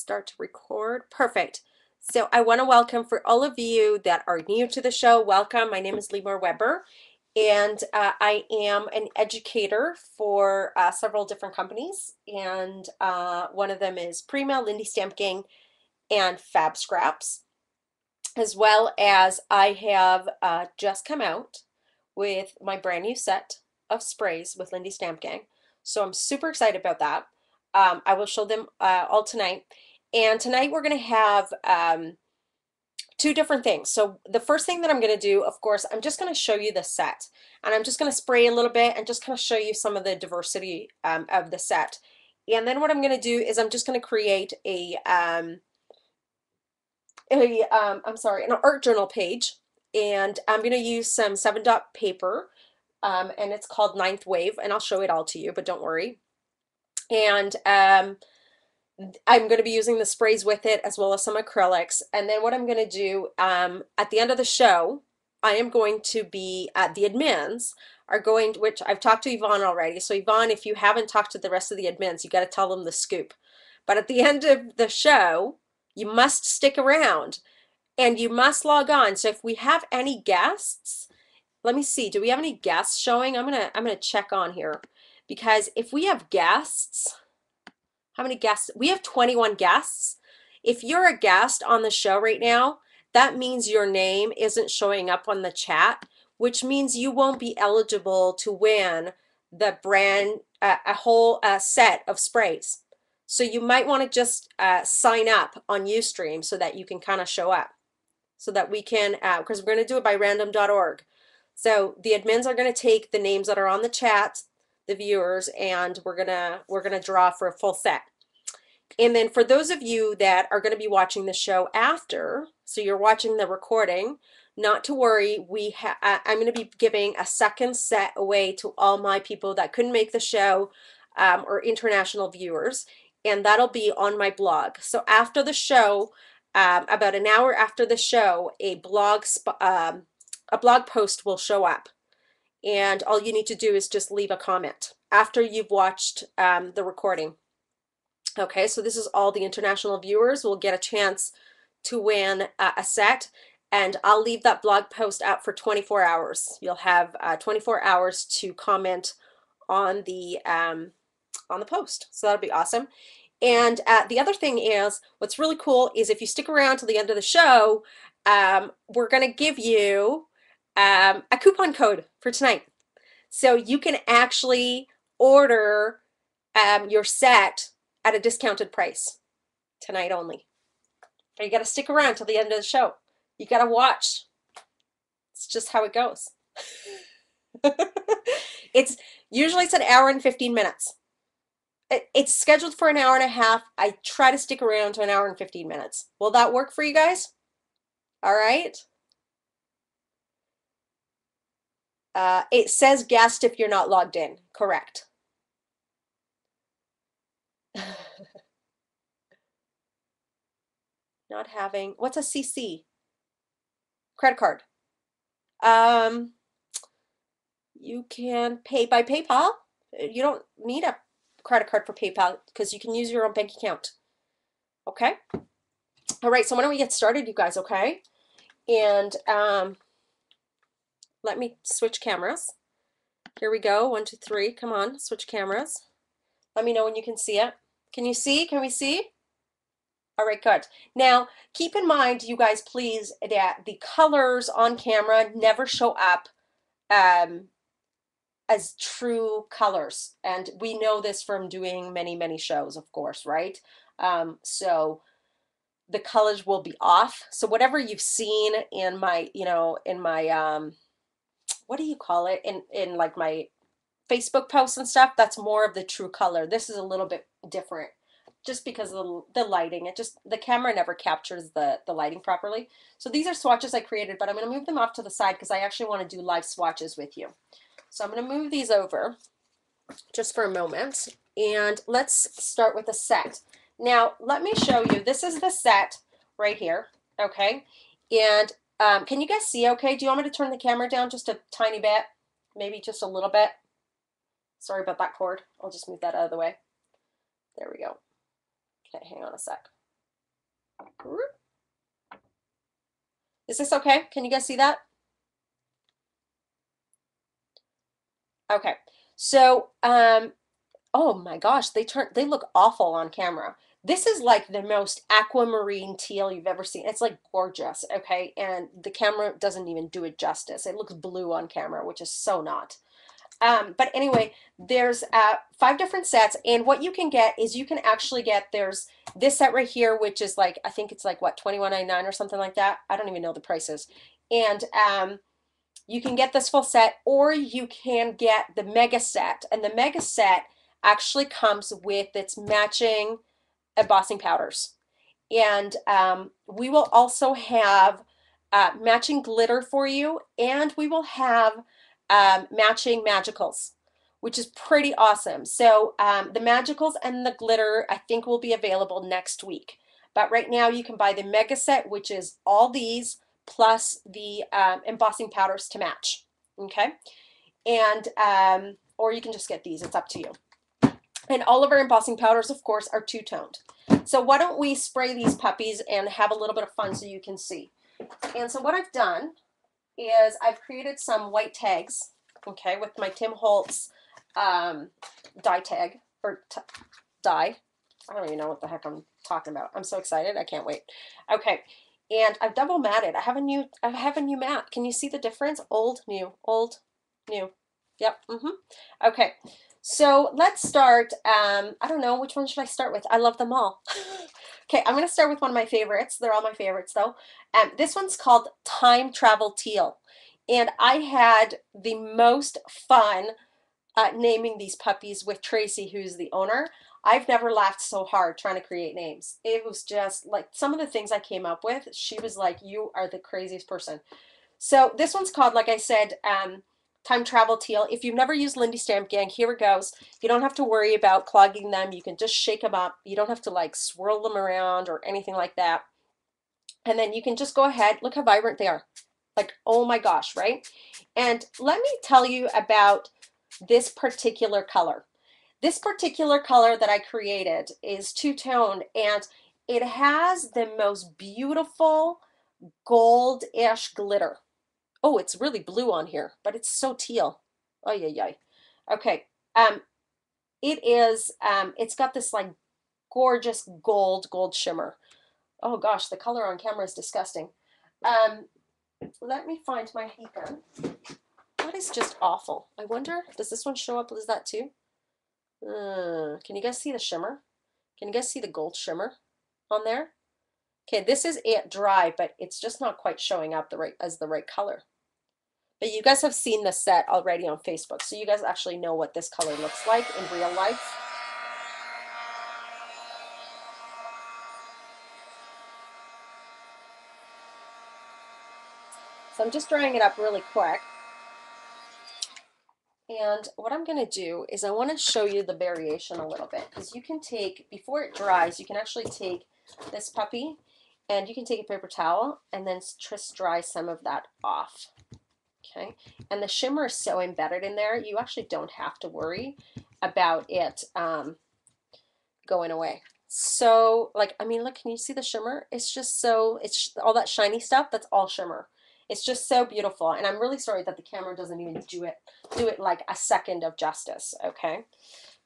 Start to record. Perfect. So I want to welcome for all of you that are new to the show, welcome. My name is Limor Weber, and I am an educator for several different companies. And one of them is Prima, Lindy Stampking, and Fab Scraps, as well as I have just come out with my brand new set of sprays with Lindy Stampking. So I'm super excited about that. I will show them all tonight. And tonight we're going to have two different things. So the first thing that I'm going to do, of course, I'm just going to show you the set. And I'm just going to spray a little bit and just kind of show you some of the diversity of the set. And then what I'm going to do is I'm just going to create an art journal page, and I'm going to use some 7-dot paper, and it's called Ninth Wave, and I'll show it all to you, but don't worry. And I'm going to be using the sprays with it as well as some acrylics. And then what I'm going to do at the end of the show, I am going to be the admins are going to, which I've talked to Yvonne already. So Yvonne, if you haven't talked to the rest of the admins, you got to tell them the scoop. But at the end of the show, you must stick around and you must log on. So if we have any guests, let me see, do we have any guests showing? I'm gonna check on here, because if we have guests, how many guests? We have 21 guests. If you're a guest on the show right now, that means your name isn't showing up on the chat, which means you won't be eligible to win the brand, a whole set of sprays. So you might want to just sign up on Ustream so that you can kind of show up, so that we can, because we're going to do it by random.org. So the admins are going to take the names that are on the chat, the viewers, and we're gonna draw for a full set. And then for those of you that are going to be watching the show after, so you're watching the recording, not to worry, I'm going to be giving a second set away to all my people that couldn't make the show, or international viewers, and that'll be on my blog. So after the show, about an hour after the show, a blog post will show up, and all you need to do is just leave a comment after you've watched the recording. Okay, so this is all the international viewers will get a chance to win a set, and I'll leave that blog post out for 24 hours. You'll have 24 hours to comment on the post, so that'll be awesome. And the other thing is, what's really cool is if you stick around till the end of the show, we're going to give you a coupon code for tonight. So you can actually order your set at a discounted price tonight only. But you got to stick around till the end of the show. You got to watch. It's just how it goes. It's usually an hour and 15 minutes. It's scheduled for an hour and a half. I try to stick around to an hour and 15 minutes. Will that work for you guys? All right. It says guest if you're not logged in. Correct. Not having, what's a CC? Credit card. You can pay by PayPal. You don't need a credit card for PayPal because you can use your own bank account. Okay. All right. So why don't we get started, you guys? Okay. And let me switch cameras. Here we go. 1, 2, 3. Come on. Switch cameras. Let me know when you can see it. Can you see? Can we see? All right, good. Now, keep in mind, you guys, please, that the colors on camera never show up as true colors. And we know this from doing many, many shows, of course, right? So the colors will be off. So whatever you've seen in my, in my, what do you call it? In like my Facebook posts and stuff, that's more of the true color. This is a little bit different just because of the lighting. The camera never captures the lighting properly. So these are swatches I created, but I'm going to move them off to the side because I actually want to do live swatches with you. So I'm going to move these over just for a moment, and let's start with the set. Now, let me show you. This is the set right here, okay? And can you guys see okay? Do you want me to turn the camera down just a tiny bit? Maybe just a little bit? Sorry about that cord. I'll just move that out of the way. There we go. Okay, hang on a sec. Is this okay? Can you guys see that? Okay. So, oh my gosh, they look awful on camera. This is like the most aquamarine teal you've ever seen. It's like gorgeous, okay? And the camera doesn't even do it justice. It looks blue on camera, which is so not. But anyway, there's 5 different sets, and what you can get is you can actually get there's this set right here, which is like I think it's like what 21.99 or something like that. I don't even know the prices, and you can get this full set, or you can get the mega set, and the mega set actually comes with its matching embossing powders. And we will also have matching glitter for you, and we will have matching magicals, which is pretty awesome. So the magicals and the glitter, I think, will be available next week. But right now, you can buy the mega set, which is all these plus the embossing powders to match. Okay, and or you can just get these. It's up to you. And all of our embossing powders, of course, are two-toned. So why don't we spray these puppies and have a little bit of fun so you can see. And so what I've done is I've created some white tags, okay, with my Tim Holtz die tag, or die. I don't even know what the heck I'm talking about. I'm so excited. I can't wait. Okay. And I've double matted. I have a new mat. Can you see the difference? Old, new, old, new. Yep. Okay. So let's start. I don't know, which one should I start with? I love them all. Okay, I'm going to start with one of my favorites. They're all my favorites though. This one's called Time Travel Teal. And I had the most fun naming these puppies with Tracy, who's the owner. I've never laughed so hard trying to create names. It was just like some of the things I came up with. She was like, "You are the craziest person." So this one's called, like I said, Time Travel Teal. If you've never used Lindy Stamp Gang, here it goes. You don't have to worry about clogging them. You can just shake them up. You don't have to like swirl them around or anything like that. And then you can just go ahead. Look how vibrant they are. Like, oh my gosh, right? And let me tell you about this particular color. This particular color that I created is two-toned, and it has the most beautiful gold-ish glitter. Oh, it's really blue on here, but it's so teal. Oh, yeah, yeah. Okay. It's got this like gorgeous gold shimmer. Oh gosh, the color on camera is disgusting. Um, Let me find my heat gun. That is just awful. I wonder, does this one show up as that too? Can you guys see the shimmer? Can you guys see the gold shimmer on there? Okay, this is it dry, but it's just not quite showing up as the right color. But you guys have seen the set already on Facebook, so you guys actually know what this color looks like in real life. So I'm just drying it up really quick. And what I'm going to do is I want to show you the variation a little bit, because you can take, before it dries, you can actually take this puppy and you can take a paper towel and then just dry some of that off. Okay, and the shimmer is so embedded in there, you actually don't have to worry about it going away. So, like, I mean, look, can you see the shimmer? It's just so, it's all that shiny stuff, that's all shimmer. It's just so beautiful, and I'm really sorry that the camera doesn't even do it like a second of justice, okay?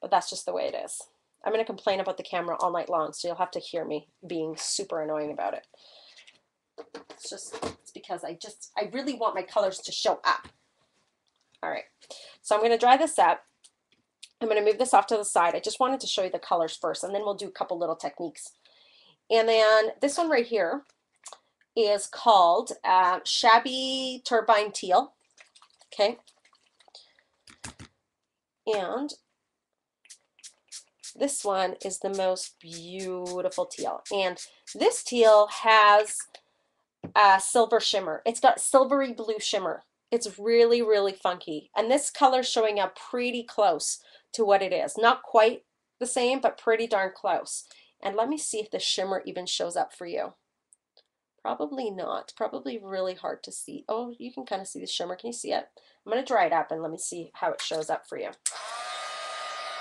But that's just the way it is. I'm going to complain about the camera all night long, so you'll have to hear me being super annoying about it. It's because I really want my colors to show up. All right, so I'm going to dry this up. I'm going to move this off to the side. I just wanted to show you the colors first, and then we'll do a couple little techniques. And then this one right here is called Shabby Turbine Teal. Okay. And this one is the most beautiful teal. And this teal has a silver shimmer. It's got silvery blue shimmer. It's really, really funky. And this color is showing up pretty close to what it is. Not quite the same, but pretty darn close. And let me see if the shimmer even shows up for you. Probably not. Probably really hard to see. Oh, you can kind of see the shimmer. Can you see it? I'm going to dry it up and let me see how it shows up for you.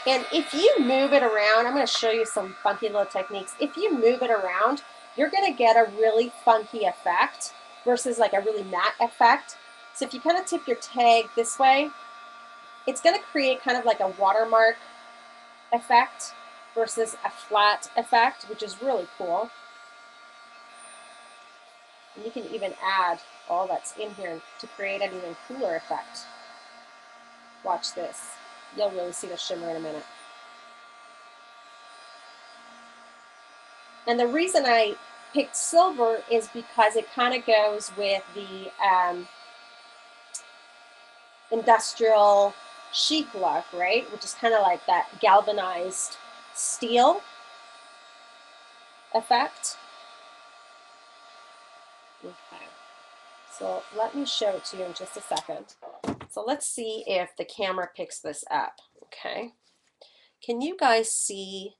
And if you move it around, I'm going to show you some funky little techniques. If you move it around, you're going to get a really funky effect versus like a really matte effect. So if you kind of tip your tag this way, it's going to create kind of like a watermark effect versus a flat effect, which is really cool. And you can even add all that's in here to create an even cooler effect. Watch this. You'll really see the shimmer in a minute. And the reason I picked silver is because it kind of goes with the industrial chic look, right? Which is kind of like that galvanized steel effect. Okay, so let me show it to you in just a second. So let's see if the camera picks this up, okay? Can you guys see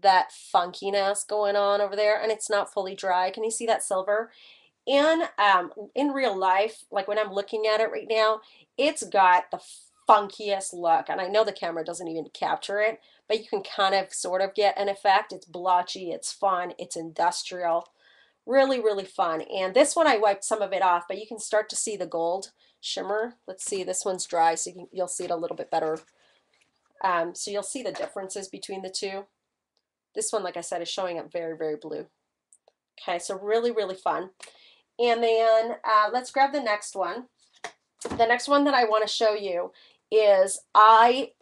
that funkiness going on over there? And it's not fully dry. Can you see that silver? In real life, like when I'm looking at it right now, it's got the funkiest look. And I know the camera doesn't even capture it, but you can kind of sort of get an effect. It's blotchy, it's fun, it's industrial. Really, really fun. And this one I wiped some of it off, but you can start to see the gold shimmer. Let's see, this one's dry, so you'll see it a little bit better. So you'll see the differences between the two. This one, like I said, is showing up very, very blue. Okay, so really, really fun. And then let's grab the next one. The next one that I want to show you is I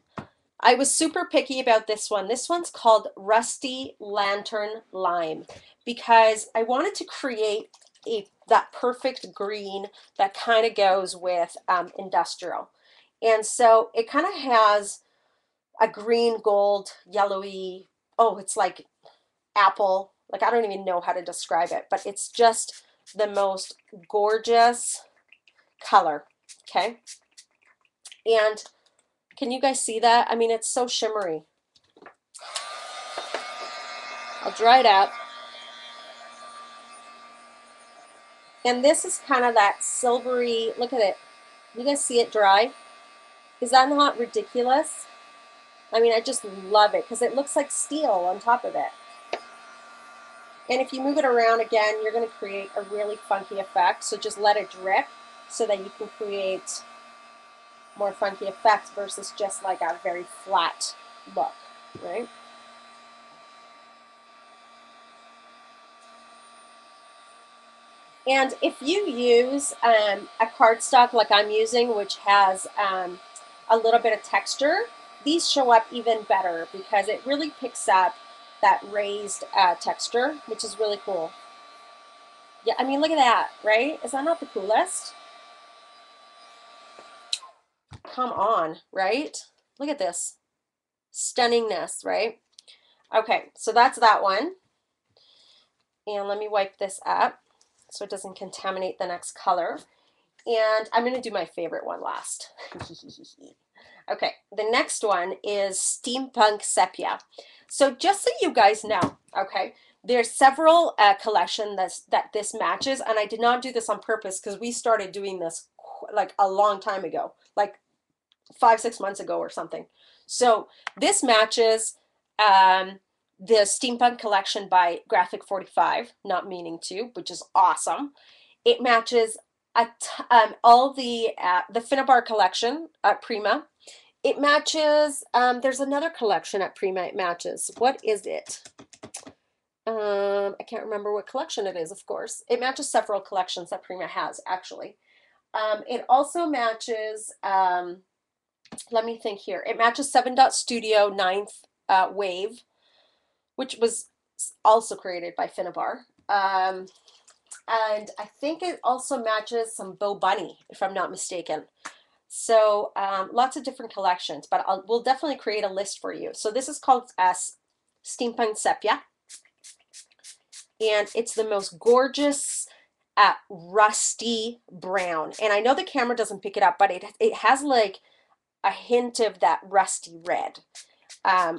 was super picky about this one. This one's called Rusty Lantern Lime because I wanted to create that perfect green that kind of goes with industrial. And so it kind of has a green, gold, yellowy, oh, it's like apple. Like I don't even know how to describe it, but it's just the most gorgeous color, okay? And can you guys see that? I mean, it's so shimmery. I'll dry it up. And this is kind of that silvery, look at it. You guys see it dry? Is that not ridiculous? I mean, I just love it because it looks like steel on top of it. And if you move it around again, you're going to create a really funky effect. So just let it drip so that you can create more funky effects versus just like a very flat look, right? And if you use a cardstock like I'm using, which has a little bit of texture, these show up even better because it really picks up that raised texture, which is really cool. Yeah, I mean, look at that, right? Is that not the coolest? Come on, right? Look at this. Stunningness, right? Okay, so that's that one. And let me wipe this up so it doesn't contaminate the next color. And I'm going to do my favorite one last. Okay, the next one is Steampunk Sepia. So just so you guys know, okay, there's several collections that this matches, and I did not do this on purpose because we started doing this like a long time ago, like 5-6 months ago or something. So this matches the Steampunk collection by Graphic 45, not meaning to, which is awesome. It matches all the Finnabar collection at Prima. It matches, there's another collection at Prima it matches. What is it? I can't remember what collection it is, of course. It matches several collections that Prima has, actually. It also matches, let me think here. It matches 7 Dot Studio 9th Wave, which was also created by Finnabar. And I think it also matches some Bo Bunny, if I'm not mistaken. So lots of different collections, but we'll definitely create a list for you. So this is called Steampunk Sepia. And it's the most gorgeous rusty brown. And I know the camera doesn't pick it up, but it has like a hint of that rusty red,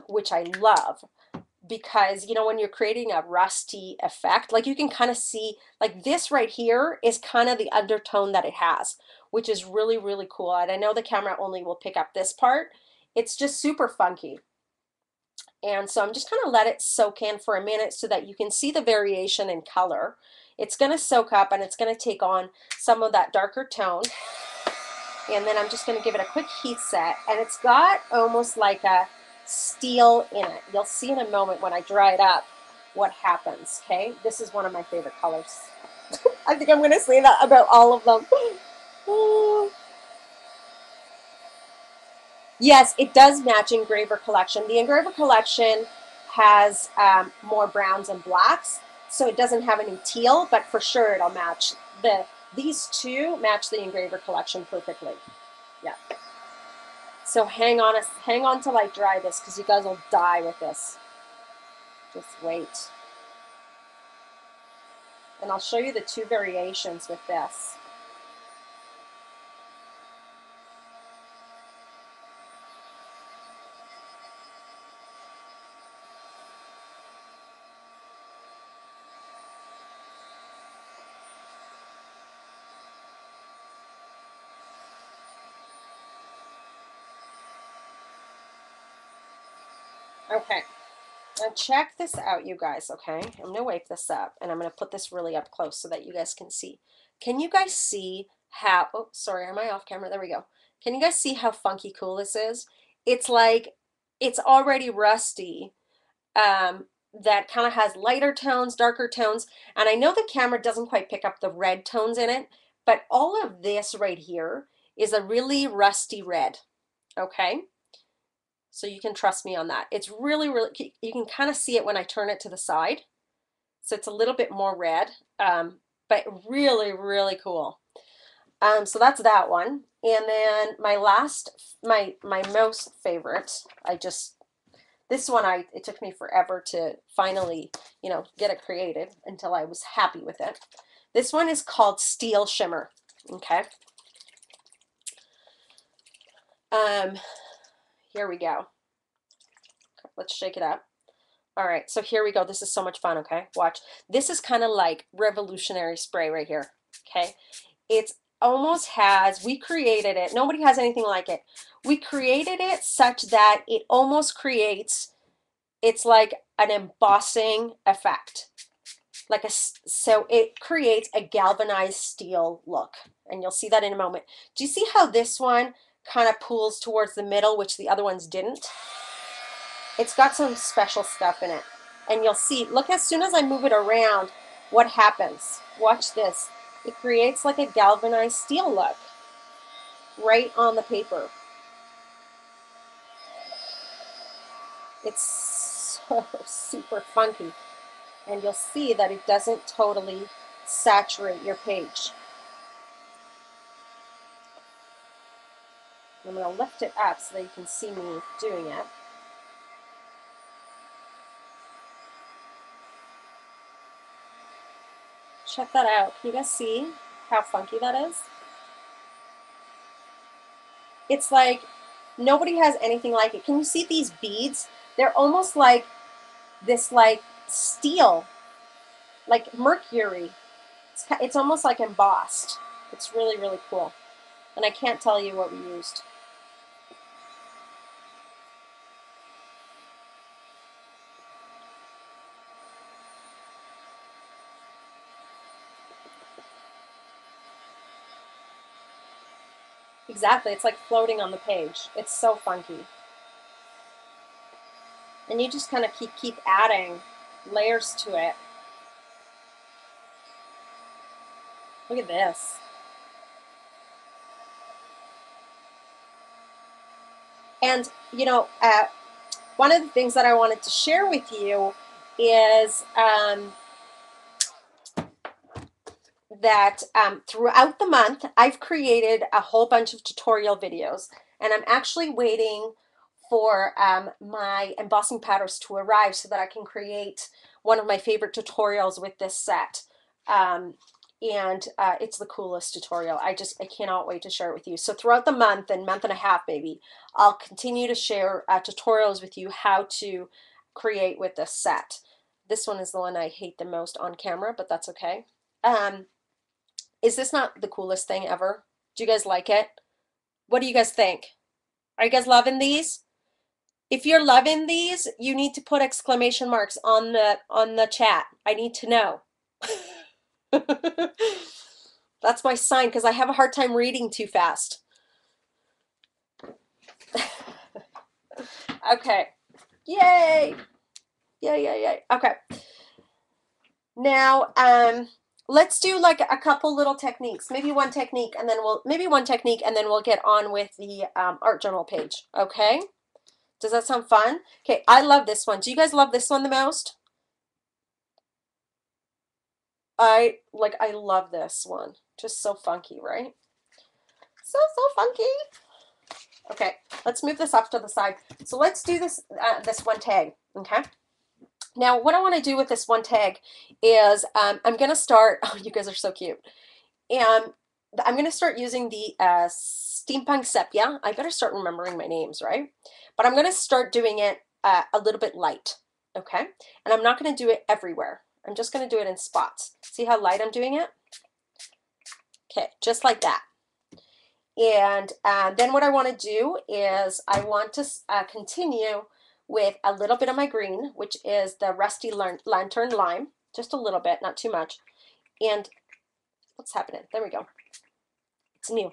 which I love. Because, you know, when you're creating a rusty effect, like you can kind of see, like this right here is kind of the undertone that it has, which is really, really cool. And I know the camera only will pick up this part. It's just super funky. And so I'm just going to let it soak in for a minute so that you can see the variation in color. It's going to soak up and it's going to take on some of that darker tone. And then I'm just going to give it a quick heat set. And it's got almost like a steel in it. You'll see in a moment when I dry it up what happens, okay? This is one of my favorite colors. I think I'm going to say that about all of them. Yes, it does match Engraver Collection. The Engraver Collection has more browns and blacks, so it doesn't have any teal, but for sure it'll match. These two match the Engraver Collection perfectly. Yeah. So hang on till I dry this because you guys will die with this. Just wait. And I'll show you the two variations with this. Okay, now check this out, you guys, okay? I'm going to wake this up, and I'm going to put this really up close so that you guys can see. Can you guys see how, oh, sorry, am I off camera? There we go. Can you guys see how funky cool this is? It's like, it's already rusty, that kind of has lighter tones, darker tones, and I know the camera doesn't quite pick up the red tones in it, but all of this right here is a really rusty red, okay? So you can trust me on that. It's really, really, you can kind of see it when I turn it to the side. So it's a little bit more red, but really, really cool. So that's that one. And then my most favorite, this one, it took me forever to finally, get it created until I was happy with it. This one is called Steel Shimmer, okay? Here we go. Let's shake it up. All right, so here we go. This is so much fun, okay? Watch. This is kind of like revolutionary spray right here, okay? It's almost has, we created it. Nobody has anything like it. We created it such that it almost creates, it's like an embossing effect. So it creates a galvanized steel look, and you'll see that in a moment. Do you see how this one kind of pulls towards the middle, which the other ones didn't? It's got some special stuff in it. And you'll see, look, as soon as I move it around, what happens? Watch this. It creates like a galvanized steel look right on the paper. It's so super funky. And you'll see that it doesn't totally saturate your page. I'm going to lift it up so that you can see me doing it. Check that out. Can you guys see how funky that is? It's like nobody has anything like it. Can you see these beads? They're almost like this like steel, like mercury. It's almost like embossed. It's really, really cool. And I can't tell you what we used. Exactly, it's like floating on the page. It's so funky. And you just kind of keep adding layers to it. Look at this. And, one of the things that I wanted to share with you is that throughout the month, I've created a whole bunch of tutorial videos, and I'm actually waiting for my embossing powders to arrive so that I can create one of my favorite tutorials with this set. It's the coolest tutorial. I cannot wait to share it with you. So throughout the month and month and a half maybe, I'll continue to share tutorials with you how to create with this set. This one is the one I hate the most on camera, but that's okay. Is this not the coolest thing ever? Do you guys like it? What do you guys think? Are you guys loving these? If you're loving these, you need to put exclamation marks on the chat. I need to know. That's my sign because I have a hard time reading too fast. Okay. Yay. Yay, yay, yay. Okay. Now, let's do like a couple little techniques. Maybe one technique and then we'll get on with the art journal page. Okay? Does that sound fun? Okay, I love this one. Do you guys love this one the most? I love this one. Just so funky, right? So funky. Okay, let's move this off to the side. So let's do this this one tag, okay? Now, what I want to do with this one tag is I'm going to start, oh, you guys are so cute. And I'm going to start using the Steampunk Sepia. I better start remembering my names, right? But I'm going to start doing it a little bit light, okay? And I'm not going to do it everywhere. I'm just going to do it in spots. See how light I'm doing it? Okay, just like that. And then what I want to do is I want to continue with a little bit of my green, which is the Rusty Lantern Lime, just a little bit, not too much. And what's happening? There we go. It's new.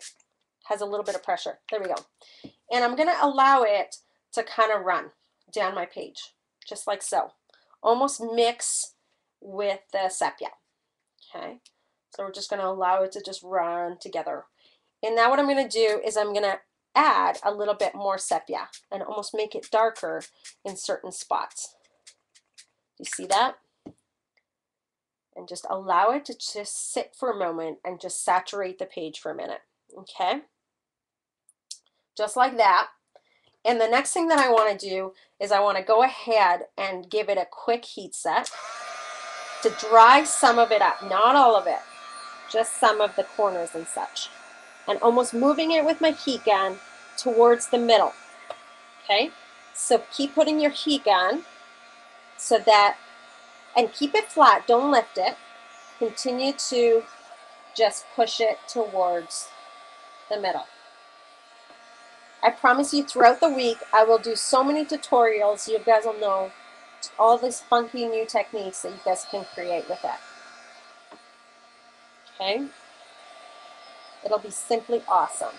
Has a little bit of pressure. There we go. And I'm going to allow it to kind of run down my page, just like so. Almost mix with the sepia. Okay. So we're just going to allow it to just run together. And now what I'm going to do is I'm going to add a little bit more sepia and almost make it darker in certain spots. You see that? And just allow it to just sit for a moment and just saturate the page for a minute. Okay? Just like that. And the next thing that I want to do is I want to go ahead and give it a quick heat set to dry some of it up, not all of it, just some of the corners and such. And almost moving it with my heat gun towards the middle. Okay? So keep putting your heat gun so that, and keep it flat, don't lift it. Continue to just push it towards the middle. I promise you throughout the week I will do so many tutorials. You guys will know all these funky new techniques that you guys can create with it. Okay? It'll be simply awesome.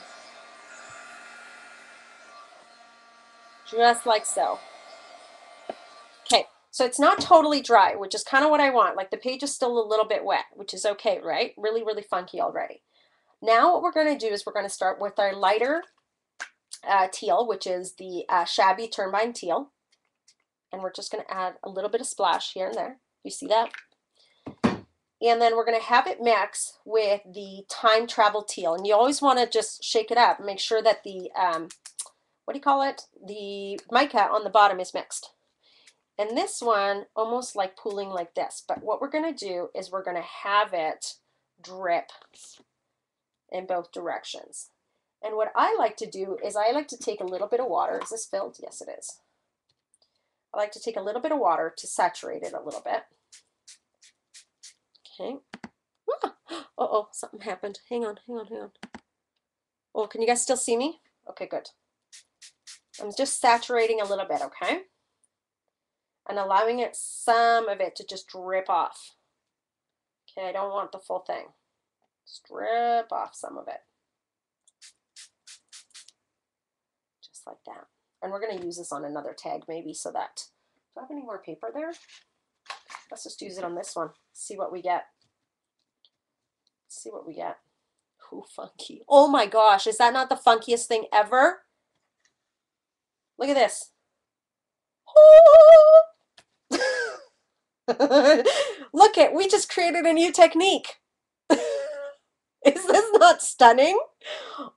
Just like so. Okay, so it's not totally dry, which is kind of what I want. Like the page is still a little bit wet, which is okay, right? Really, really funky already. Now what we're going to do is we're going to start with our lighter teal, which is the Shabby Turbine Teal. And we're just going to add a little bit of splash here and there. You see that? And then we're going to have it mix with the Time Travel Teal. And you always want to just shake it up and make sure that the, what do you call it? The mica on the bottom is mixed. And this one, almost like pooling like this. But what we're going to do is we're going to have it drip in both directions. And what I like to do is I like to take a little bit of water. Is this filled? Yes, it is. I like to take a little bit of water to saturate it a little bit. Okay. Uh-oh, something happened. Hang on. Oh, can you guys still see me? Okay, good. I'm just saturating a little bit, okay? And allowing it, some of it to just drip off. Okay, I don't want the full thing. Just drip off some of it. Just like that. And we're going to use this on another tag maybe so that, do I have any more paper there? Let's just use it on this one. See what we get. See what we get. Ooh, funky. Oh my gosh, is that not the funkiest thing ever? Look at this. Look it, we just created a new technique. Is this not stunning?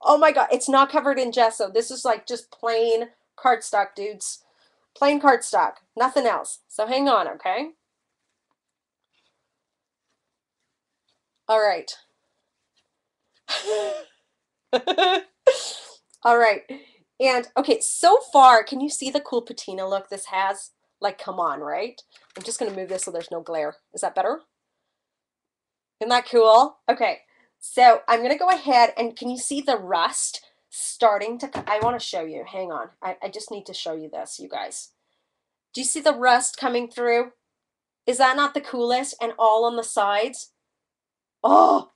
Oh my god, it's not covered in gesso. This is like just plain cardstock, dudes. Plain cardstock, nothing else. So hang on, okay? All right. All right. And okay, so far, can you see the cool patina look this has? Like, come on, right? I'm just going to move this so there's no glare. Is that better? Isn't that cool? Okay, so I'm going to go ahead and can you see the rust starting to, I want to show you. Hang on. I just need to show you this, you guys. Do you see the rust coming through? Is that not the coolest? And all on the sides? Oh,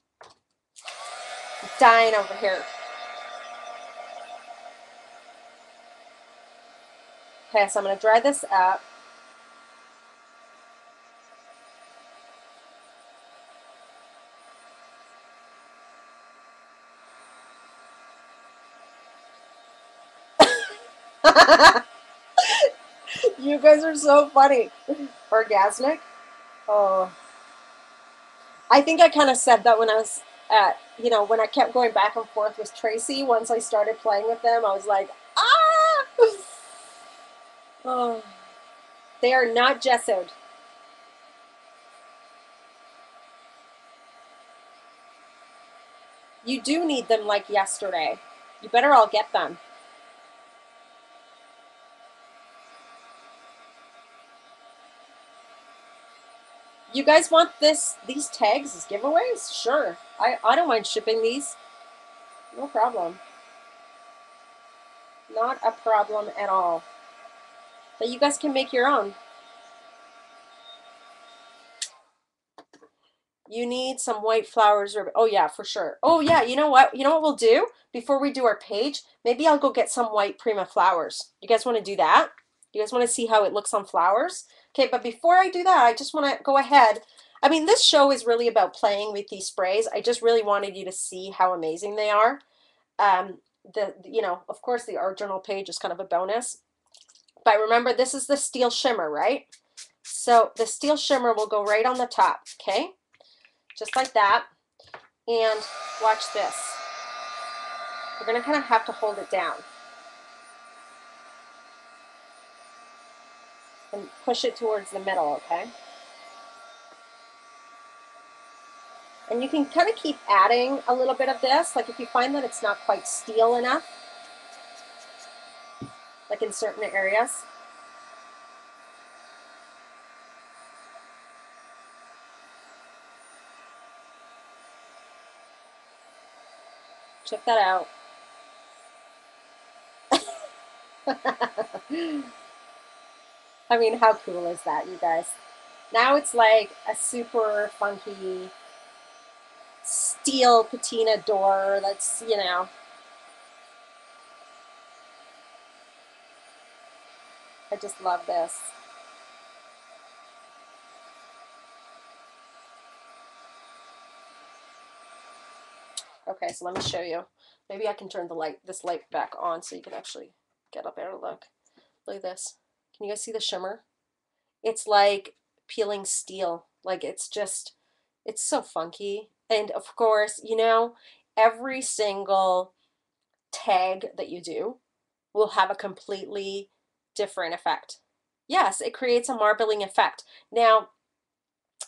I'm dying over here. Okay, so I'm going to dry this up. You guys are so funny. Orgasmic? Oh, I think I kind of said that when I was at, you know, when I kept going back and forth with Tracy. Once I started playing with them, I was like, ah! Oh, they are not gessoed. You do need them like yesterday. You better all get them. You guys want these tags as giveaways? Sure. I don't mind shipping these. No problem. Not a problem at all. But you guys can make your own. You need some white flowers or oh yeah, for sure. Oh yeah, you know what? You know what we'll do? Before we do our page, maybe I'll go get some white Prima flowers. You guys want to do that? You guys want to see how it looks on flowers? Okay, but before I do that, I just want to go ahead. I mean, this show is really about playing with these sprays. I just really wanted you to see how amazing they are. You know, of course, the art journal page is kind of a bonus. But remember, this is the steel shimmer, right? So the steel shimmer will go right on the top, okay? Just like that. And watch this. We're going to kind of have to hold it down. And push it towards the middle, okay? And you can kind of keep adding a little bit of this. Like if you find that it's not quite steel enough, like in certain areas. Check that out. I mean, how cool is that, you guys? Now it's like a super funky steel patina door that's, you know. I just love this. Okay, so let me show you. Maybe I can turn this light back on so you can actually get a better look. Look at this. Can you guys see the shimmer? It's like peeling steel. Like it's just, it's so funky. And of course, you know, every single tag that you do will have a completely different effect. Yes, it creates a marbling effect. Now,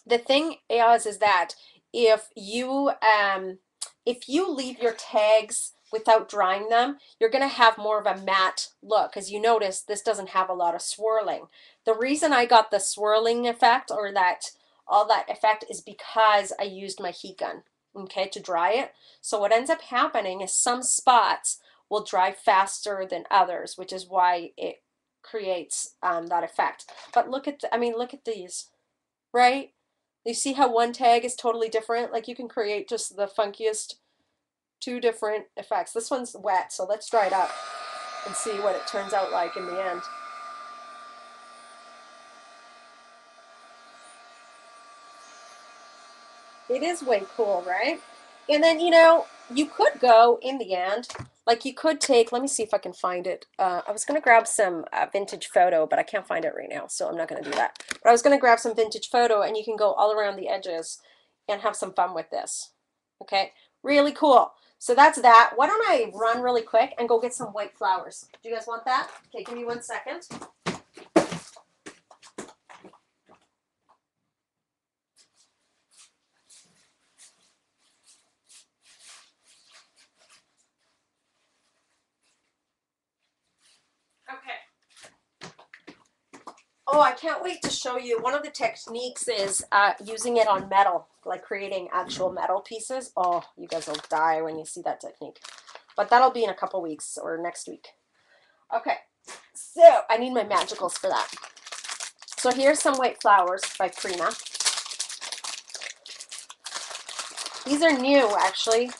the thing is that if you leave your tags without drying them, you're going to have more of a matte look. As you notice, this doesn't have a lot of swirling. The reason I got the swirling effect or that all that effect is because I used my heat gun, okay, to dry it. So what ends up happening is some spots will dry faster than others, which is why it creates that effect. But look at I mean, look at these, right? You see how one tag is totally different? Like you can create just the funkiest two different effects. This one's wet, so let's dry it up and see what it turns out like in the end. It is way cool, right? And then, you know, you could go in the end, like you could take, let me see if I can find it. I was going to grab some vintage photo, but I can't find it right now, so I'm not going to do that. But I was going to grab some vintage photo and you can go all around the edges and have some fun with this. Okay, really cool. So that's that. Why don't I run really quick and go get some white flowers? Do you guys want that? Okay, give me 1 second. Okay. Oh, I can't wait to show you. One of the techniques is using it on metal, like creating actual metal pieces. Oh, you guys will die when you see that technique. but that'll be in a couple weeks or next week. Okay, so I need my magicals for that. So here's some white flowers by Prima. These are new, actually.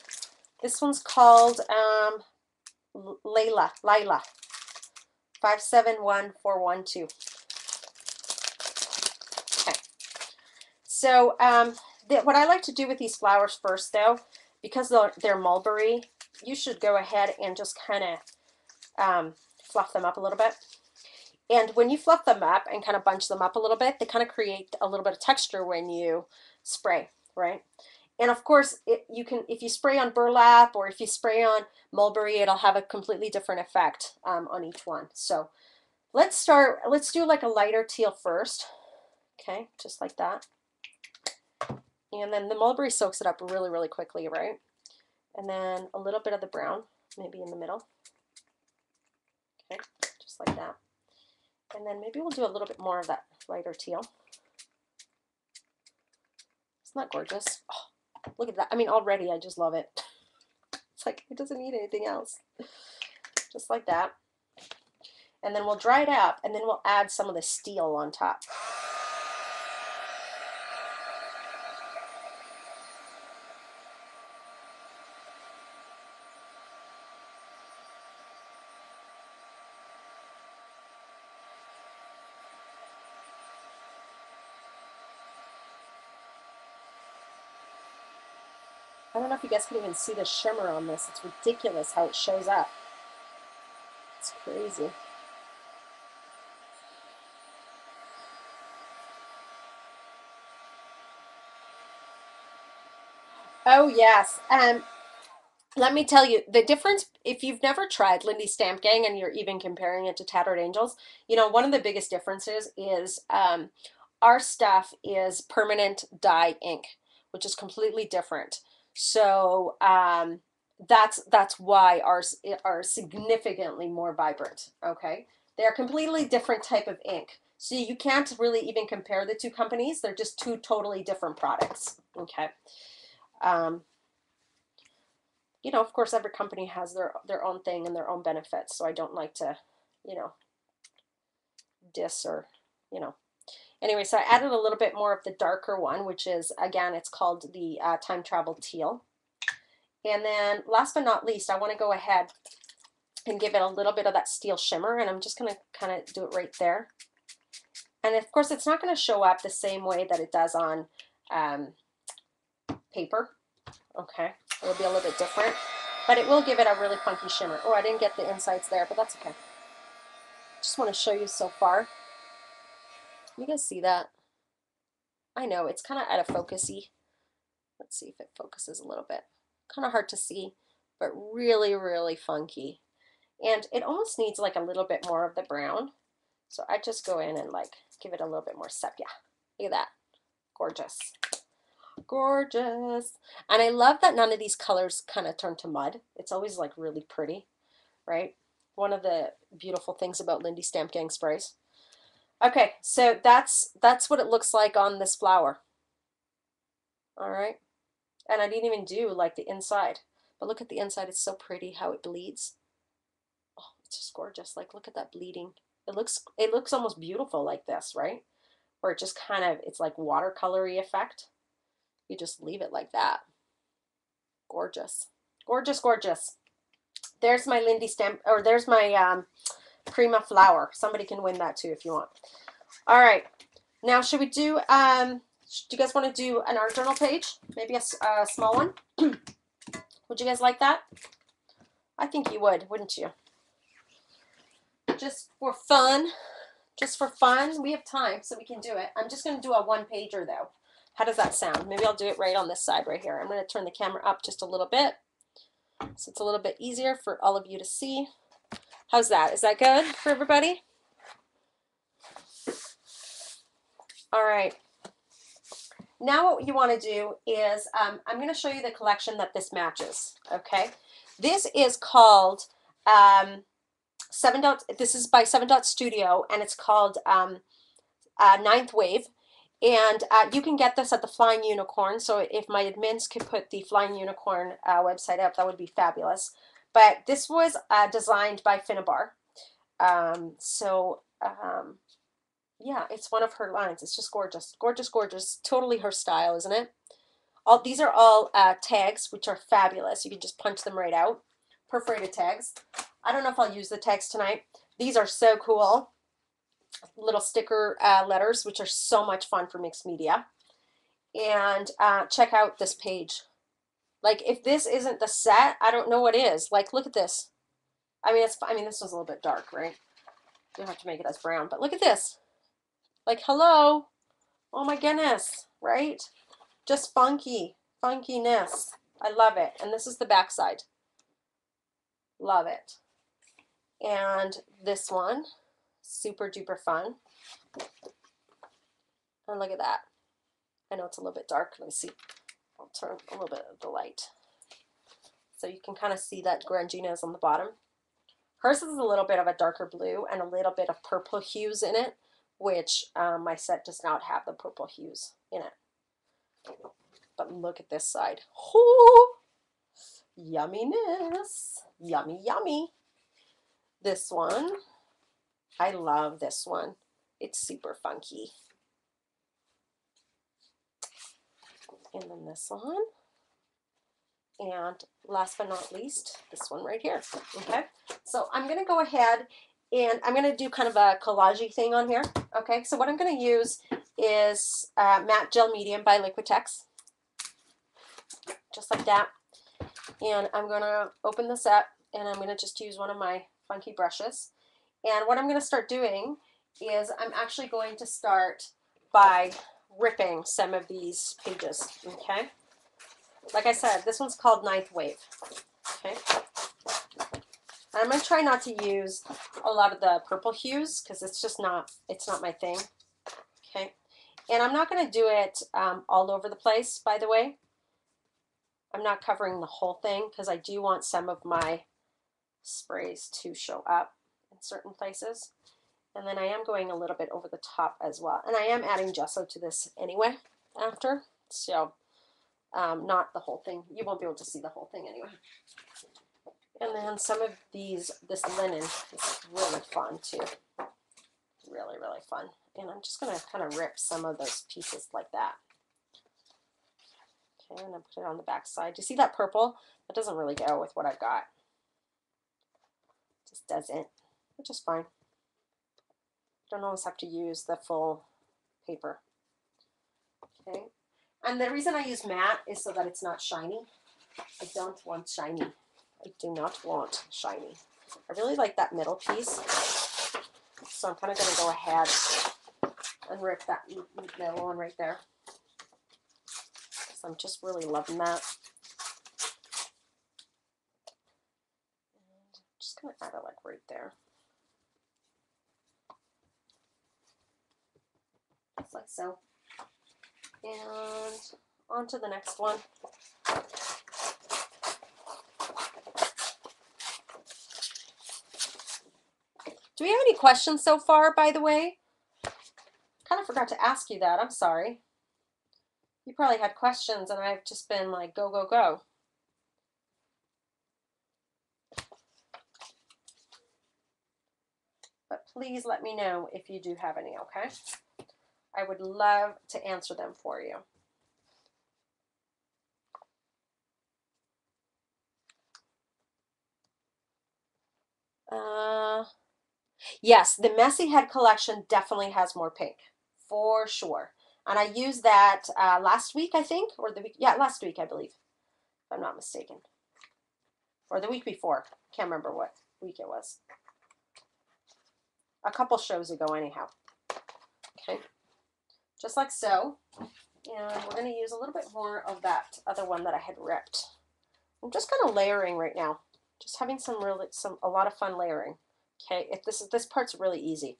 This one's called Lila 571412. Okay. So what I like to do with these flowers first, though, because they're mulberry, you should go ahead and just kind of fluff them up a little bit. And when you fluff them up and kind of bunch them up a little bit, they kind of create a little bit of texture when you spray, right? And of course, if you spray on burlap or if you spray on mulberry, it'll have a completely different effect on each one. So let's do like a lighter teal first. Okay, just like that. And then the mulberry soaks it up really, really quickly, right? And then a little bit of the brown, maybe in the middle. Okay, just like that. And then maybe we'll do a little bit more of that lighter teal. Isn't that gorgeous? Oh, look at that. I mean, already I just love it. It's like it doesn't need anything else. Just like that. And then we'll dry it up, and then we'll add some of the steel on top. I don't know if you guys can even see the shimmer on this. It's ridiculous how it shows up. It's crazy. Oh yes. Let me tell you the difference. If you've never tried Lindy Stamp Gang and you're even comparing it to Tattered Angels, you know, one of the biggest differences is our stuff is permanent dye ink, which is completely different. So that's why ours are significantly more vibrant. Okay, they're a completely different type of ink. So you can't really even compare the two companies. They're just two totally different products. Okay. Um, you know, of course, every company has their own thing and their own benefits. So I don't like to, you know, diss or, you know. Anyway, so I added a little bit more of the darker one, which is, again, it's called the Time Travel Teal. And then last but not least, I want to go ahead and give it a little bit of that steel shimmer. And I'm just going to kind of do it right there. And of course, it's not going to show up the same way that it does on paper. Okay, it'll be a little bit different, but it will give it a really funky shimmer. Oh, I didn't get the insides there, but that's okay. Just want to show you so far. You guys see that? I know it's kind of out of focusy. Let's see if it focuses a little bit. Kind of hard to see, but really, really funky. And it almost needs like a little bit more of the brown. So I just go in and like give it a little bit more sepia. Look at that. Gorgeous. Gorgeous. And I love that none of these colors kind of turn to mud. It's always like really pretty, right? One of the beautiful things about Lindy Stamp Gang sprays. Okay, so that's what it looks like on this flower. All right. And I didn't even do like the inside. But look at the inside. It's so pretty how it bleeds. Oh, it's just gorgeous. Like look at that bleeding. It looks almost beautiful like this, right? Where it just kind of, it's like watercolory effect. You just leave it like that. Gorgeous. Gorgeous, gorgeous. There's my Lindy Stamp, or there's my Prima flower. Somebody can win that too if you want. All right. Now, should we do you guys want to do an art journal page? Maybe a small one? Would you guys like that? I think you would, wouldn't you? Just for fun. Just for fun. We have time, so we can do it. I'm just going to do a one-pager, though. How does that sound? Maybe I'll do it right on this side right here. I'm going to turn the camera up just a little bit so it's a little bit easier for all of you to see. How's that? Is that good for everybody? All right. Now what you want to do is I'm going to show you the collection that this matches. Okay. This is called this is by 7 Dot Studio, and it's called Ninth Wave. And you can get this at the Flying Unicorn. So if my admins could put the Flying Unicorn website up, that would be fabulous. But this was designed by Finnabar. Yeah, it's one of her lines. It's just gorgeous, gorgeous, gorgeous. Totally her style, isn't it? All these are all tags, which are fabulous. You can just punch them right out. Perforated tags. I don't know if I'll use the tags tonight. These are so cool. Little sticker letters, which are so much fun for mixed media. And check out this page. Like, if this isn't the set, I don't know what is. Like, look at this. I mean, this one's a little bit dark, right? You don't have to make it as brown, but look at this. Like, hello. Oh my goodness, right? Just funky, funkiness. I love it. And this is the back side. Love it. And this one, super duper fun. And look at that. I know it's a little bit dark. Let me see. I'll turn a little bit of the light. So you can kind of see that grunginess on the bottom. Hers is a little bit of a darker blue and a little bit of purple hues in it, which my set does not have the purple hues in it. But look at this side. Ooh, yumminess. Yummy, yummy. This one, I love this one. It's super funky. And then this one. And last but not least, this one right here. Okay, so I'm going to go ahead and I'm going to do kind of a collage thing on here. Okay, so what I'm going to use is Matte Gel Medium by Liquitex. Just like that. And I'm going to open this up and I'm going to just use one of my funky brushes. And what I'm going to start doing is I'm actually going to start by ripping some of these pages. Okay. Like I said, this one's called Ninth Wave. Okay. I'm going to try not to use a lot of the purple hues because it's not my thing. Okay. And I'm not going to do it all over the place, by the way. I'm not covering the whole thing because I do want some of my sprays to show up in certain places. And then I am going a little bit over the top as well. And I am adding gesso to this anyway after. So not the whole thing. You won't be able to see the whole thing anyway. And then some of this linen is really fun too. Really, really fun. And I'm just going to kind of rip some of those pieces like that. Okay, and I put it on the back side. Do you see that purple? That doesn't really go with what I've got. It just doesn't, which is fine. Don't always have to use the full paper. Okay. And the reason I use matte is so that it's not shiny. I don't want shiny. I do not want shiny. I really like that middle piece. So I'm kind of going to go ahead and rip that middle one right there. So I'm just really loving that. And I'm just going to add it like right there. Just like so. And on to the next one. Do we have any questions so far, by the way? Kind of forgot to ask you that. I'm sorry. You probably had questions and I've just been like, go, go, go. But please let me know if you do have any, okay? I would love to answer them for you. Yes, the Messy Head collection definitely has more pink, for sure. And I used that last week, I think, or the week, yeah, last week, I believe, if I'm not mistaken. Or the week before. Can't remember what week it was. A couple shows ago, anyhow. Okay. Just like so. And we're going to use a little bit more of that other one that I had ripped. I'm just kind of layering right now. Just having a lot of fun layering. Okay, this part's really easy.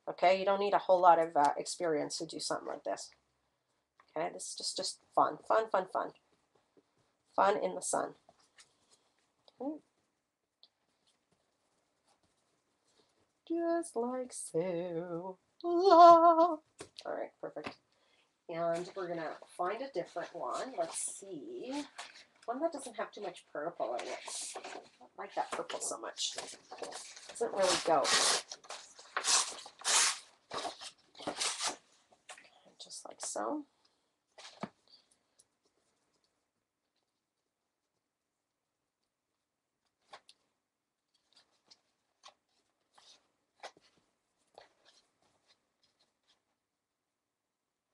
Okay, you don't need a whole lot of experience to do something like this. Okay, this is just fun, fun, fun, fun. Fun in the sun. Okay. Just like so. All right, perfect. And we're gonna find a different one. Let's see. One that doesn't have too much purple in it. I don't like that purple so much. Doesn't really go. Just like so.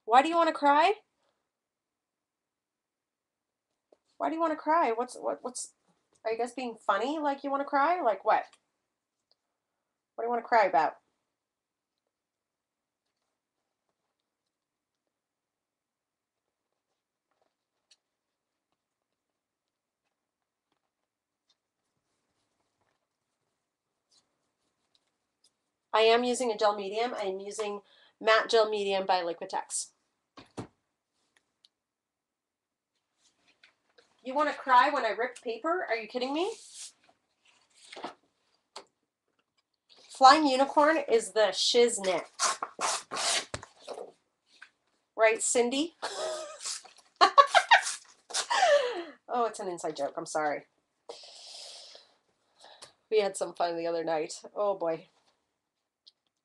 Why do you want to cry? Why do you want to cry? What's are you guys being funny? Like you want to cry? Like what? What do you want to cry about? I am using a gel medium. I am using matte gel medium by Liquitex. You want to cry when I rip paper? Are you kidding me? Flying Unicorn is the shiznit. Right, Cindy? Oh, it's an inside joke. I'm sorry. We had some fun the other night. Oh boy.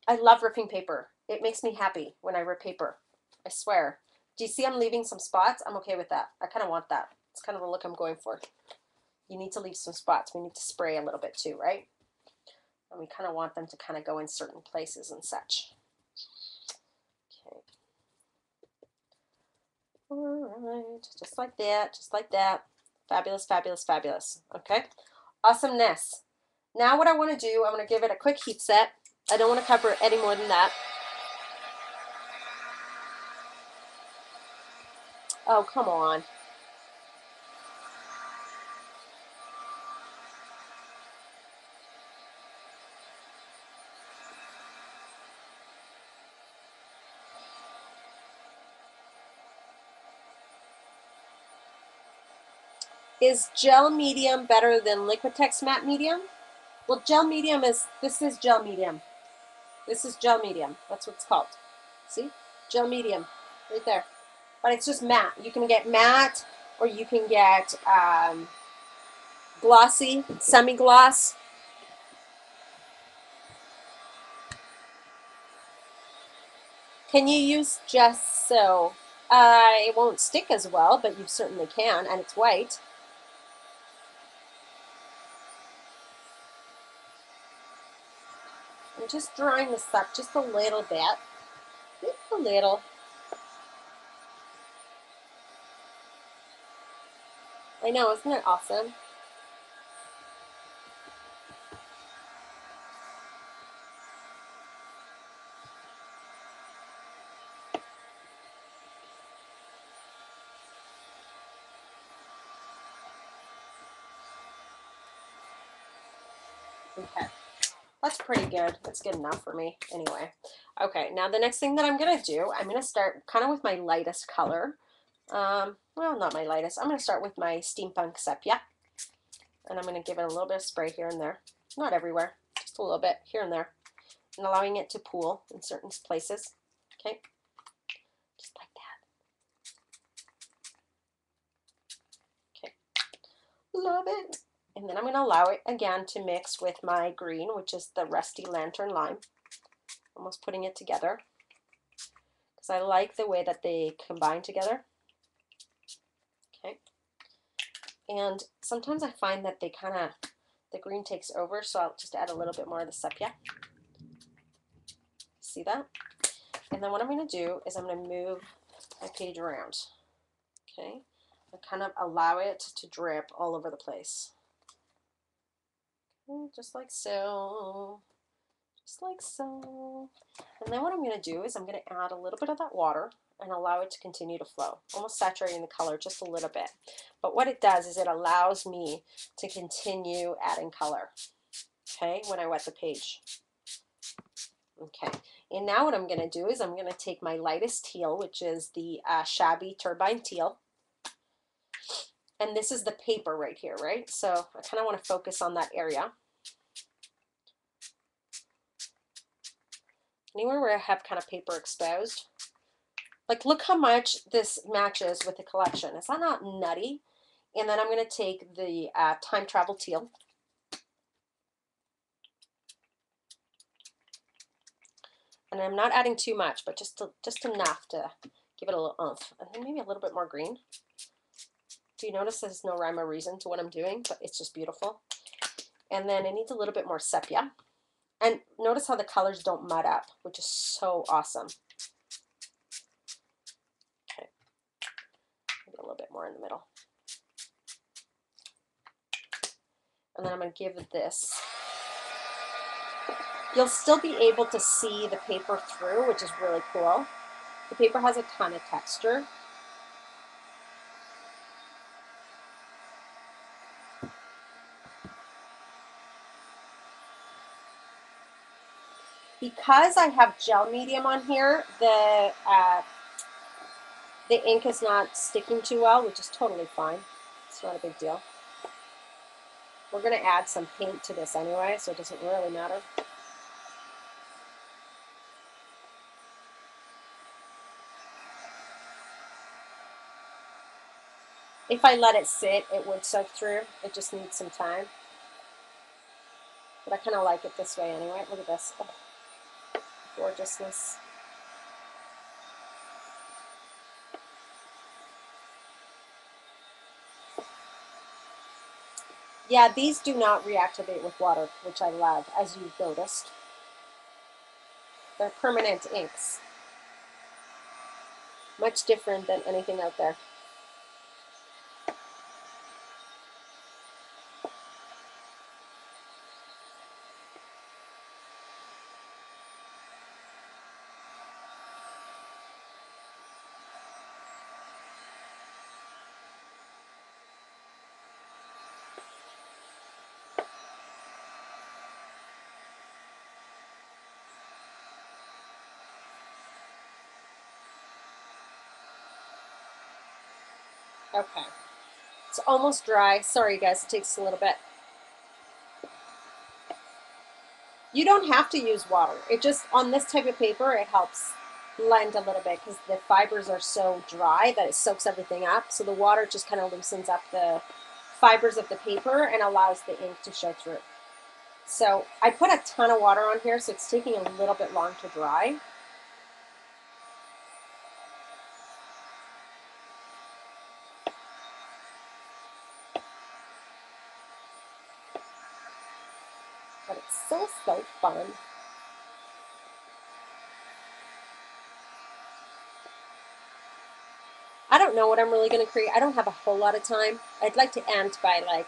I love ripping paper. It makes me happy when I rip paper. I swear. Do you see I'm leaving some spots? I'm okay with that. I kind of want that. It's kind of the look I'm going for. You need to leave some spots. We need to spray a little bit too, right? And we kind of want them to kind of go in certain places and such. Okay. All right. Just like that. Just like that. Fabulous, fabulous, fabulous. Okay. Awesomeness. Now what I want to do, I'm going to give it a quick heat set. I don't want to cover it any more than that. Oh, come on. Is gel medium better than Liquitex matte medium? Well, gel medium is, this is gel medium. This is gel medium. That's what it's called. See? Gel medium. Right there. But it's just matte. You can get matte or you can get glossy, semi-gloss. Can you use gesso? It won't stick as well, but you certainly can, and it's white. I'm just drawing this up just a little bit. Just a little. I know, isn't it awesome? Okay. That's pretty good. That's good enough for me anyway. Okay, now the next thing that I'm going to do, I'm going to start kind of with my lightest color. Well, not my lightest. I'm going to start with my Steampunk sepia. And I'm going to give it a little bit of spray here and there. Not everywhere, just a little bit here and there. And allowing it to pool in certain places. Okay, just like that. Okay, love it. And then I'm going to allow it again to mix with my green, which is the Rusty Lantern Lime. Almost putting it together because I like the way that they combine together. Okay. And sometimes I find that they kind of, the green takes over, so I'll just add a little bit more of the sepia. See that? And then what I'm going to do is I'm going to move my page around. Okay. And kind of allow it to drip all over the place. Okay, just like so. Just like so. And then what I'm going to do is I'm going to add a little bit of that water and allow it to continue to flow, almost saturating the color just a little bit. But what it does is it allows me to continue adding color, okay, when I wet the page. Okay, and now what I'm going to do is I'm going to take my lightest teal, which is the Shabby Turbine Teal. And this is the paper right here, right? So I kind of want to focus on that area. Anywhere where I have kind of paper exposed. Like, look how much this matches with the collection. Is that not nutty? And then I'm going to take the time travel teal. And I'm not adding too much, but just enough to give it a little oomph. And then maybe a little bit more green. Do you notice there's no rhyme or reason to what I'm doing, but it's just beautiful. And then it needs a little bit more sepia. And notice how the colors don't mud up, which is so awesome. Okay, maybe a little bit more in the middle. And then I'm going to give it this. You'll still be able to see the paper through, which is really cool. The paper has a ton of texture. Because I have gel medium on here, the ink is not sticking too well, which is totally fine. It's not a big deal. We're going to add some paint to this anyway, so it doesn't really matter. If I let it sit, it would soak through. It just needs some time. But I kind of like it this way anyway. Look at this. Oh, gorgeousness. Yeah, these do not reactivate with water, which I love, as you've noticed. They're permanent inks. Much different than anything out there. Okay, it's almost dry. Sorry guys, it takes a little bit. You don't have to use water. It just, on this type of paper, it helps blend a little bit because the fibers are so dry that it soaks everything up. So the water just kind of loosens up the fibers of the paper and allows the ink to show through. So I put a ton of water on here, so it's taking a little bit long to dry. But it's so fun. I don't know what I'm really going to create. I don't have a whole lot of time. I'd like to end by like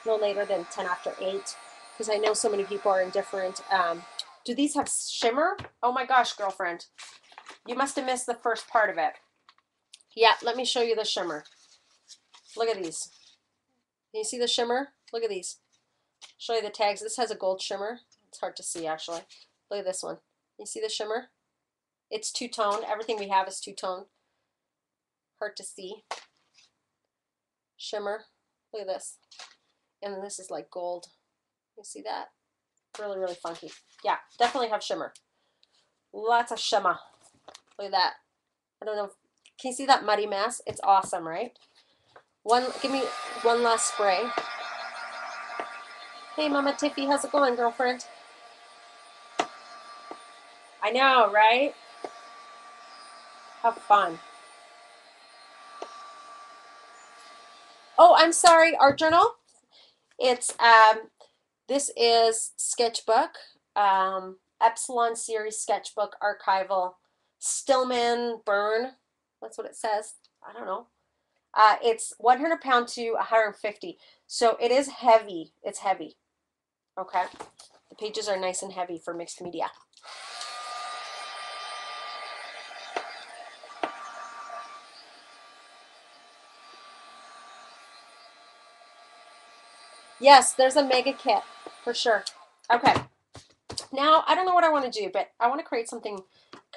no later than 10 after 8 because I know so many people are indifferent. Do these have shimmer? Oh my gosh, girlfriend. You must have missed the first part of it. Yeah, let me show you the shimmer. Look at these. Can you see the shimmer? Look at these. Show you the tags. This has a gold shimmer. It's hard to see actually. Look at this one. You see the shimmer? It's two-toned. Everything we have is two-toned. Hard to see. Shimmer. Look at this. And then this is like gold. You see that? Really, really funky. Yeah, definitely have shimmer. Lots of shimmer. Look at that. I don't know. Can you see that muddy mess? It's awesome, right? Give me one last spray. Hey, Mama Tiffy, how's it going, girlfriend? I know, right? How fun. Oh, I'm sorry, art journal. It's this is sketchbook, Epsilon series sketchbook archival, Stillman burn. That's what it says. I don't know. It's 100 pound to 150. So it is heavy. It's heavy. Okay. The pages are nice and heavy for mixed media. Yes, there's a mega kit for sure. Okay. Now, I don't know what I want to do, but I want to create something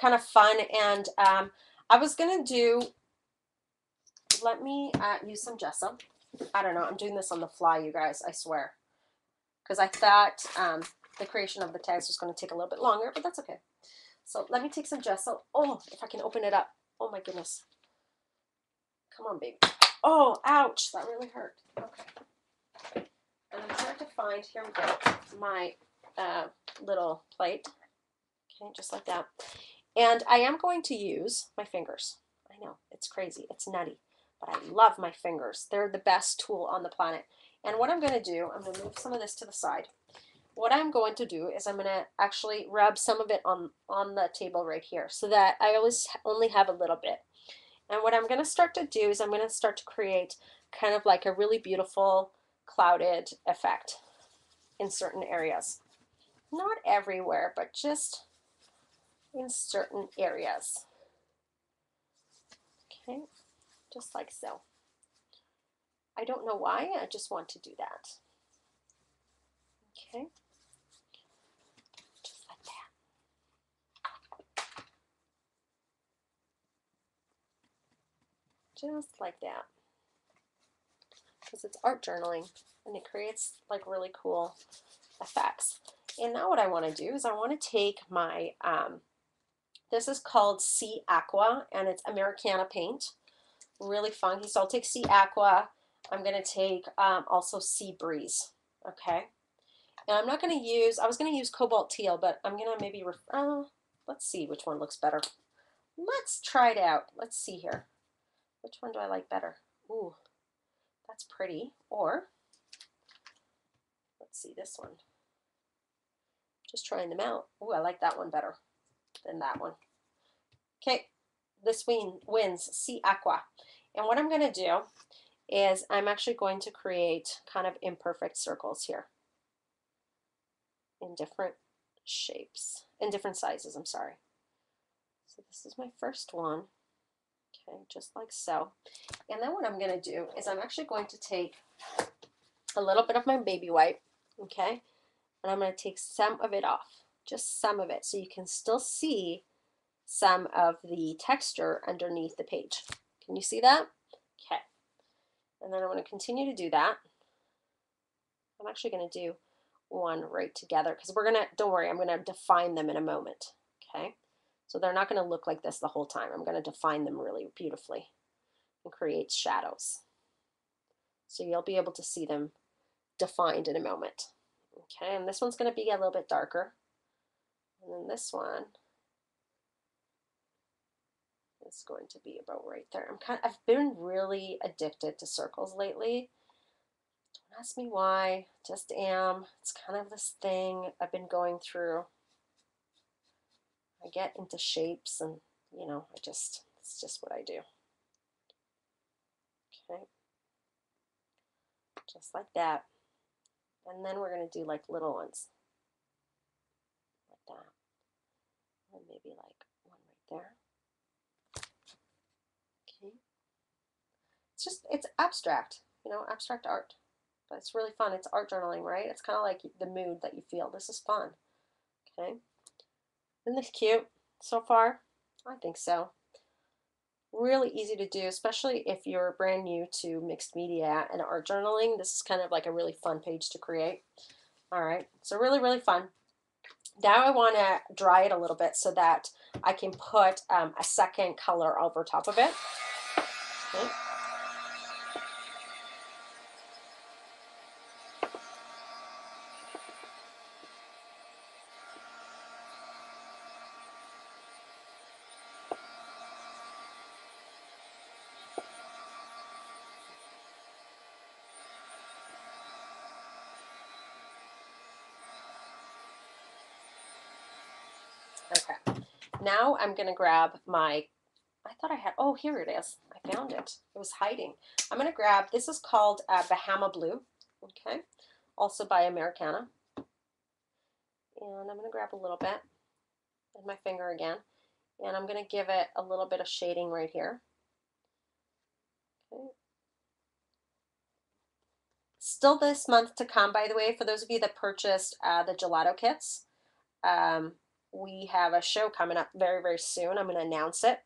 kind of fun. And I was going to do, let me use some gesso. I don't know. I'm doing this on the fly, you guys. I swear. Because I thought the creation of the tags was going to take a little bit longer, but that's okay. So let me take some gesso. Oh, if I can open it up. Oh my goodness. Come on, baby. Oh, ouch, that really hurt. Okay. And I'm trying to find, here we go, my little plate. Okay, just like that. And I am going to use my fingers. I know, it's crazy, it's nutty, but I love my fingers. They're the best tool on the planet. And what I'm going to do, I'm going to move some of this to the side. What I'm going to do is I'm going to actually rub some of it on the table right here so that I always only have a little bit. And what I'm going to start to do is I'm going to start to create kind of like a really beautiful clouded effect in certain areas. Not everywhere, but just in certain areas. Okay, just like so. I don't know why, I just want to do that. Okay, just like that. Just like that. Because it's art journaling and it creates like really cool effects. And now what I want to do is I want to take my, this is called Sea Aqua and it's Americana paint. Really funky. So I'll take Sea Aqua. I'm going to take also Sea Breeze. Okay. And I'm not going to use, I was going to use Cobalt Teal, but I'm going to maybe, let's see which one looks better. Let's try it out. Let's see here. Which one do I like better? Ooh, that's pretty. Or, let's see this one. Just trying them out. Ooh, I like that one better than that one. Okay, this wins Sea Aqua. And what I'm going to do is I'm actually going to create kind of imperfect circles here in different shapes, in different sizes, I'm sorry. So this is my first one. Okay, just like so. And then what I'm going to do is I'm actually going to take a little bit of my baby wipe, okay, and I'm going to take some of it off, just some of it, so you can still see some of the texture underneath the page. Can you see that? Okay. And then I'm going to continue to do that. I'm actually going to do one right together because we're going to, don't worry, I'm going to define them in a moment. Okay. So they're not going to look like this the whole time. I'm going to define them really beautifully and create shadows. So you'll be able to see them defined in a moment. Okay. And this one's going to be a little bit darker. And then this one is going to be about right there. I've been really addicted to circles lately. Don't ask me why, just am. It's kind of this thing I've been going through. I get into shapes and, you know, it's just what I do. Okay. Just like that. And then we're going to do like little ones. Like that. And maybe like one right there. Okay. It's abstract, you know, abstract art. But it's really fun. It's art journaling, right? It's kind of like the mood that you feel. This is fun. Okay. Isn't this cute so far? I think so. Really easy to do, especially if you're brand new to mixed media and art journaling. This is kind of like a really fun page to create. All right, so really, really fun. Now I want to dry it a little bit so that I can put a second color over top of it. Okay. Okay, now I'm going to grab my, I thought I had, oh, here it is. I found it. It was hiding. I'm going to grab, this is called Bahama Blue, okay, also by Americana. And I'm going to grab a little bit with my finger again. And I'm going to give it a little bit of shading right here. Okay. Still this month to come, by the way, for those of you that purchased the gelato kits. We have a show coming up very, very soon. I'm going to announce it.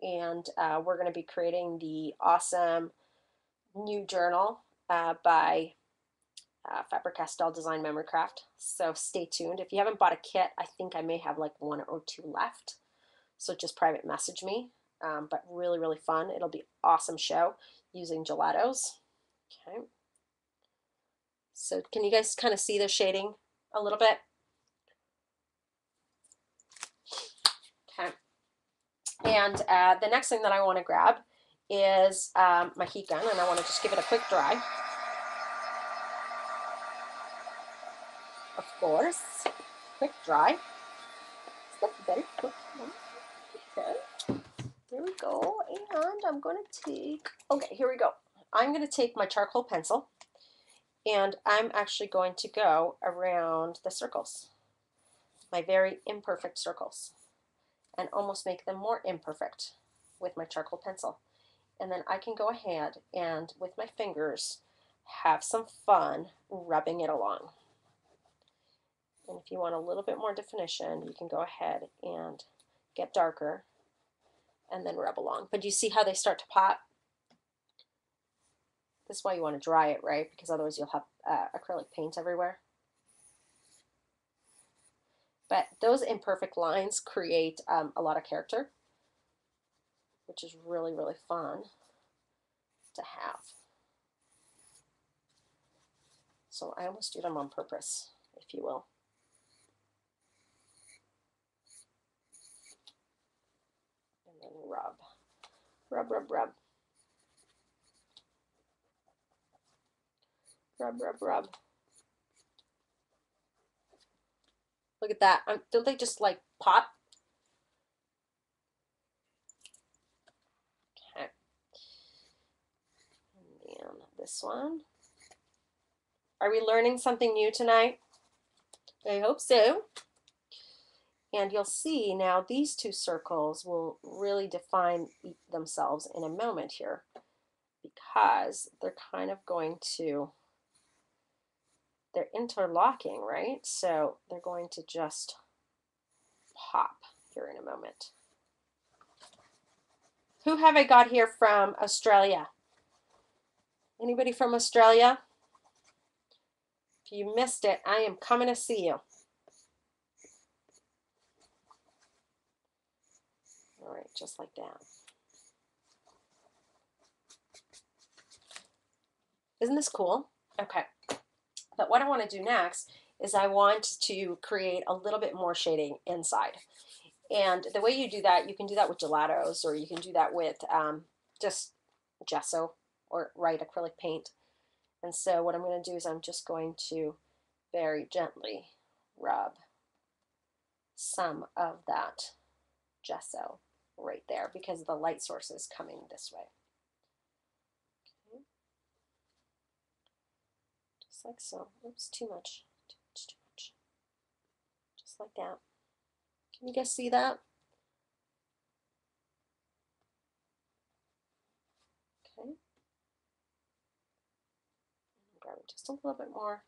And we're going to be creating the awesome new journal by Faber-Castell Design Memory Craft. So stay tuned. If you haven't bought a kit, I think I may have like 1 or 2 left. So just private message me. But really, really fun. It'll be an awesome show. using gelatos. Okay. So can you guys kind of see the shading a little bit? Okay. And the next thing that I want to grab is my heat gun, and I want to just give it a quick dry. Of course, quick dry. Very quick. Okay. There we go. And I'm going to take, okay, here we go. I'm going to take my charcoal pencil, and I'm actually going to go around the circles, my very imperfect circles, and almost make them more imperfect with my charcoal pencil. And then I can go ahead and with my fingers have some fun rubbing it along. And if you want a little bit more definition, you can go ahead and get darker and then rub along. But you see how they start to pop? This is why you want to dry it, right? Because otherwise you'll have acrylic paint everywhere. But those imperfect lines create a lot of character, which is really, really fun to have. So I almost do them on purpose, if you will. And then rub, rub, rub, rub. Rub, rub, rub. Look at that. Don't they just like pop? Okay. And then this one. Are we learning something new tonight? I hope so. And you'll see now these two circles will really define themselves in a moment here because they're kind of going to, they're interlocking, right? So they're going to just pop here in a moment. Who have I got here from Australia? Anybody from Australia? If you missed it, I am coming to see you. All right, just like that. Isn't this cool? Okay. But what I want to do next is I want to create a little bit more shading inside. And the way you do that, you can do that with gelatos, or you can do that with just gesso or white acrylic paint. And so what I'm going to do is I'm just going to very gently rub some of that gesso right there because the light source is coming this way. Okay. Just like so. Oops, too much. Too much, too much. Just like that. Can you guys see that? Okay. Grab it just a little bit more.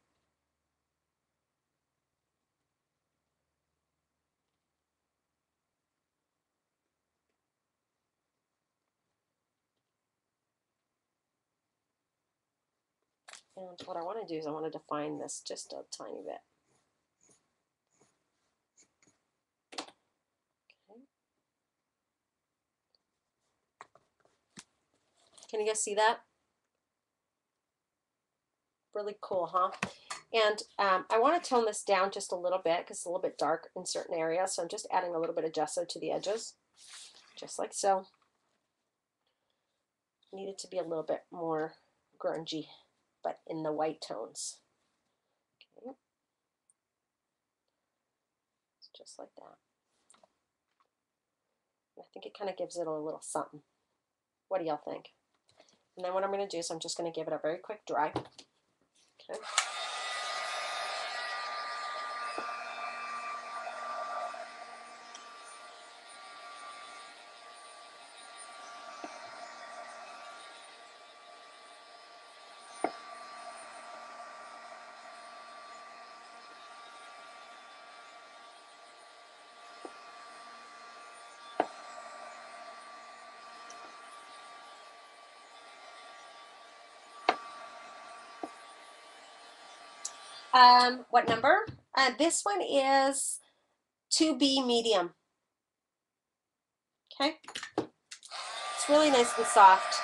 And what I want to do is I want to define this just a tiny bit. Okay. Can you guys see that? Really cool, huh? And I want to tone this down just a little bit because it's a little bit dark in certain areas. So I'm just adding a little bit of gesso to the edges, just like so. Need it to be a little bit more grungy, but in the white tones. Okay. Just like that. I think it kind of gives it a little something. What do y'all think? And then what I'm going to do is I'm just going to give it a very quick dry. Okay. What number? This one is 2B medium. Okay. It's really nice and soft.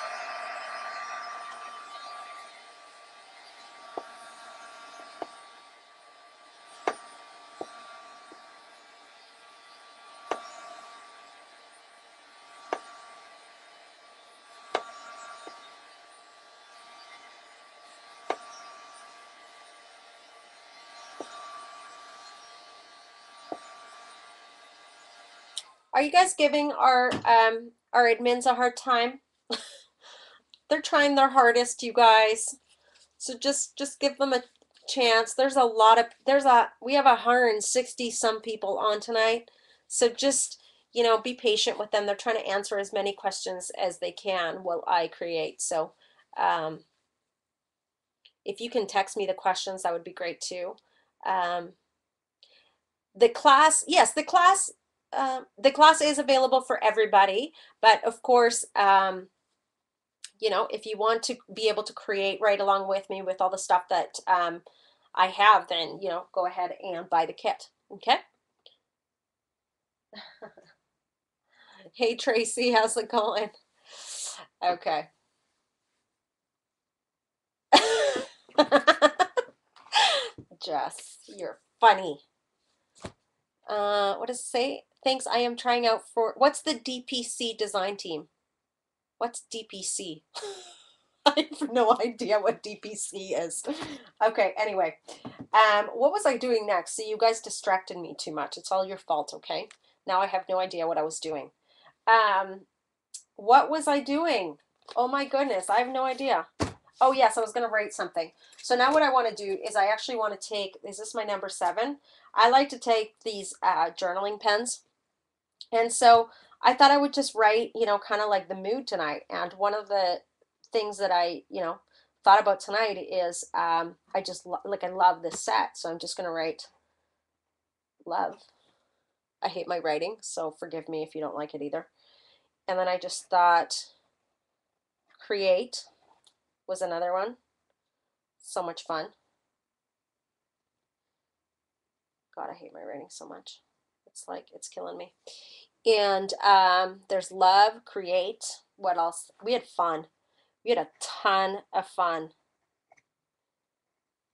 Are you guys giving our admins a hard time? They're trying their hardest, you guys. So just give them a chance. We have 160 some people on tonight. So just, be patient with them. They're trying to answer as many questions as they can while I create. So um, if you can text me the questions, that would be great too. Um, the class, yes, the class is available for everybody, but of course, if you want to be able to create right along with me with all the stuff that I have, then, go ahead and buy the kit. Okay. Hey, Tracy, how's it going? Okay. Jess, you're funny. What does it say? Thanks, I am trying out for, what's the DPC design team? What's DPC? I have no idea what DPC is. Okay, anyway. What was I doing next? See, you guys distracted me too much. It's all your fault, okay? Now I have no idea what I was doing. What was I doing? Oh my goodness, I have no idea. Oh yes, I was going to write something. So now what I want to do is I actually want to take, is this my number 7? I like to take these journaling pens. And so I thought I would just write, kind of like the mood tonight. And one of the things that I, thought about tonight is I just like I love this set. So I'm just going to write love. I hate my writing, so forgive me if you don't like it either. And then I just thought create was another one. So much fun. God, I hate my writing so much. It's like it's killing me. And there's love, create. What else? We had fun. We had a ton of fun.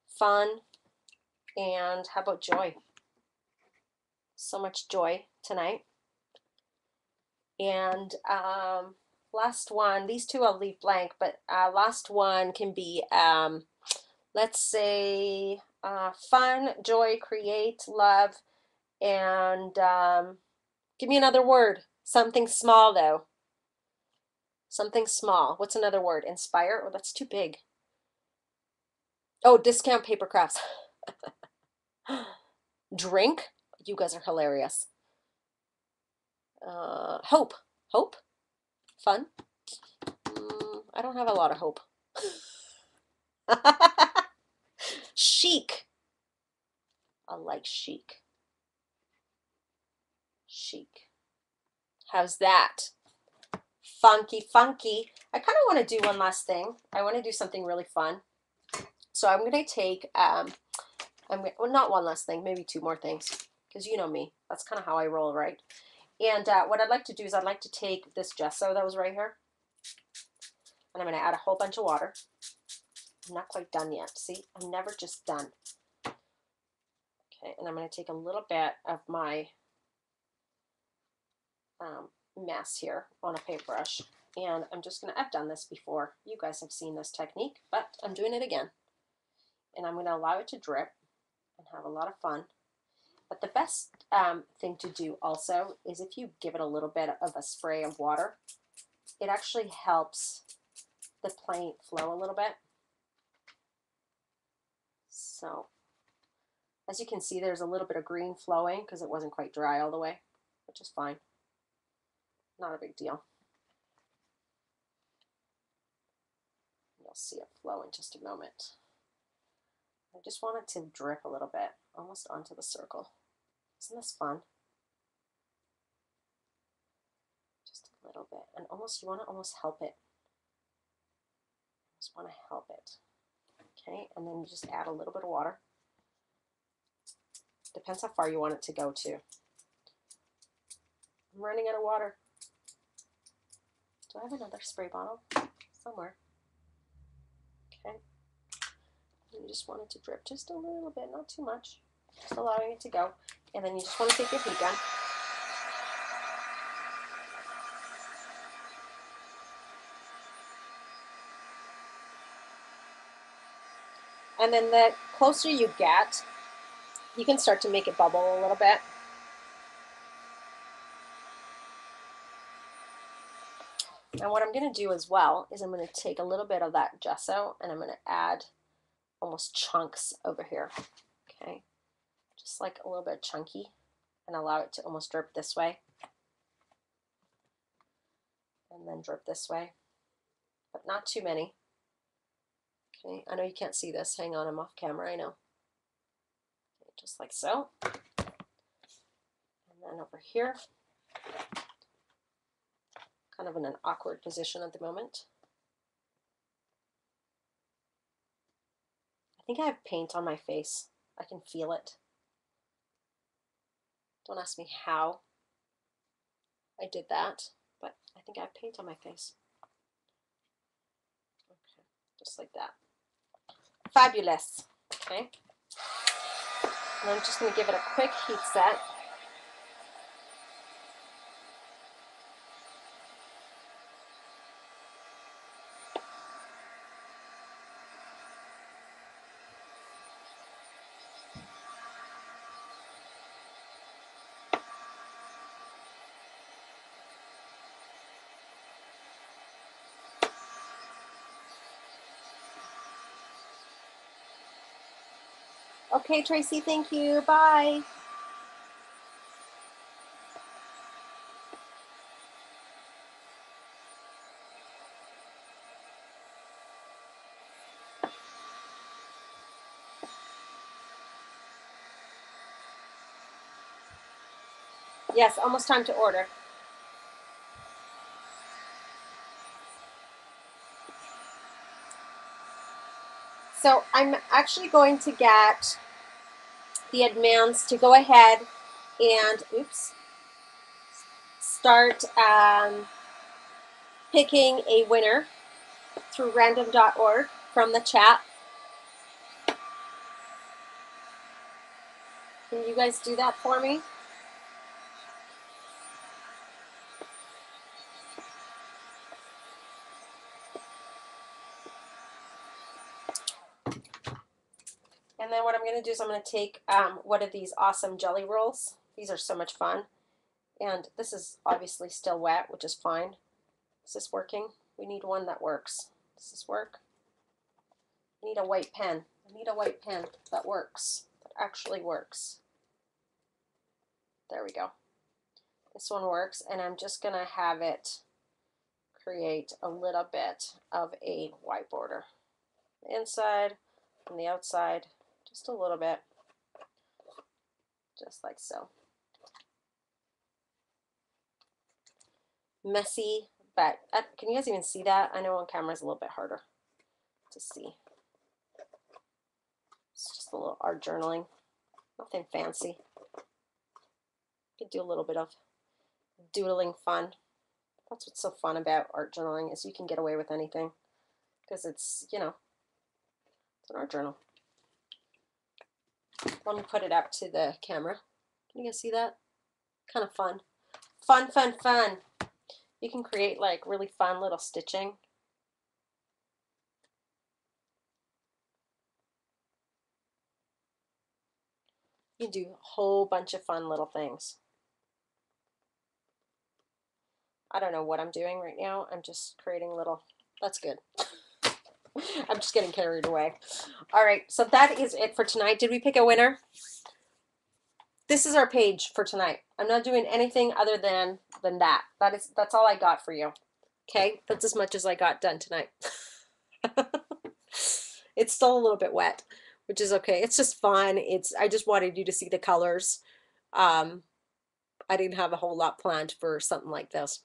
Fun. And how about joy? So much joy tonight. And last one, these two I'll leave blank, but last one can be, let's say, fun, joy, create, love, and give me another word. Something small, though. Something small. What's another word? Inspire? Oh, that's too big. Oh, discount paper crafts. Drink? You guys are hilarious. Hope. Hope? Fun? I don't have a lot of hope. Chic. I like chic. Chic. How's that? Funky, funky. I kind of want to do one last thing. I want to do something really fun. So I'm going to take, well, not one last thing, maybe 2 more things. Because you know me. That's kind of how I roll, right? And what I'd like to do is I'd like to take this gesso that was right here. And I'm going to add a whole bunch of water. I'm not quite done yet. See, I'm never just done. Okay, and I'm going to take a little bit of my mess here on a paintbrush, and I'm just going to, I've done this before. You guys have seen this technique, but I'm doing it again. And I'm going to allow it to drip and have a lot of fun. But the best thing to do also is if you give it a little bit of a spray of water, it actually helps the paint flow a little bit. So as you can see, there's a little bit of green flowing because it wasn't quite dry all the way, which is fine. Not a big deal. You'll see it flow in just a moment. I just want it to drip a little bit, almost onto the circle. Isn't this fun? Just a little bit. And almost, you want to almost help it. Just want to help it. Okay, and then you just add a little bit of water. Depends how far you want it to go to. I'm running out of water. Do I have another spray bottle? Somewhere. Okay. You just want it to drip just a little bit, not too much. Just allowing it to go. And then you just want to take your heat gun. And then the closer you get, you can start to make it bubble a little bit. And what I'm going to do as well is I'm going to take a little bit of that gesso and I'm going to add almost chunks over here. Okay, just like a little bit chunky, and allow it to almost drip this way and then drip this way, but not too many. Okay, I know you can't see this. Hang on, I'm off camera, I know. Okay, just like so. And then over here, kind of in an awkward position at the moment. I think I have paint on my face. I can feel it. Don't ask me how I did that, but I think I have paint on my face. Okay, just like that. Fabulous. Okay. And I'm just going to give it a quick heat set. Okay, Tracy, thank you. Bye. Yes, almost time to order. So I'm actually going to get the admins to go ahead and, oops, start picking a winner through random.org from the chat. Can you guys do that for me? And then what I'm going to do is I'm going to take one of these awesome jelly rolls. These are so much fun. And this is obviously still wet, which is fine. Is this working? We need one that works. Does this work? I need a white pen. I need a white pen that works, that actually works. There we go. This one works, and I'm just going to have it create a little bit of a white border. The inside and the outside, just a little bit, just like so. Messy, but can you guys even see that? I know on camera is a little bit harder to see. It's just a little art journaling, nothing fancy. You could do a little bit of doodling fun. That's what's so fun about art journaling, is you can get away with anything because it's, you know, it's an art journal. Let me put it up to the camera. Can you guys see that? Kind of fun. Fun, fun, fun. You can create like really fun little stitching. You can do a whole bunch of fun little things. I don't know what I'm doing right now. I'm just creating little, that's good. I'm just getting carried away. All right, so that is it for tonight. Did we pick a winner? This is our page for tonight. I'm not doing anything other than that. That's all I got for you. Okay, that's as much as I got done tonight. It's still a little bit wet, which is okay. It's just fun. I just wanted you to see the colors. I didn't have a whole lot planned for something like this,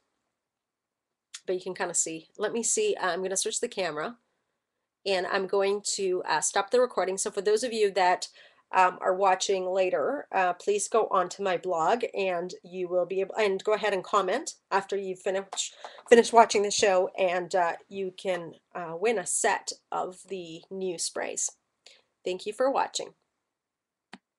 but you can kind of see. Let me see. I'm going to switch the camera, and I'm going to stop the recording. So for those of you that are watching later, please go onto my blog, and you will be able, and go ahead and comment after you finish watching the show, and you can win a set of the new sprays. Thank you for watching.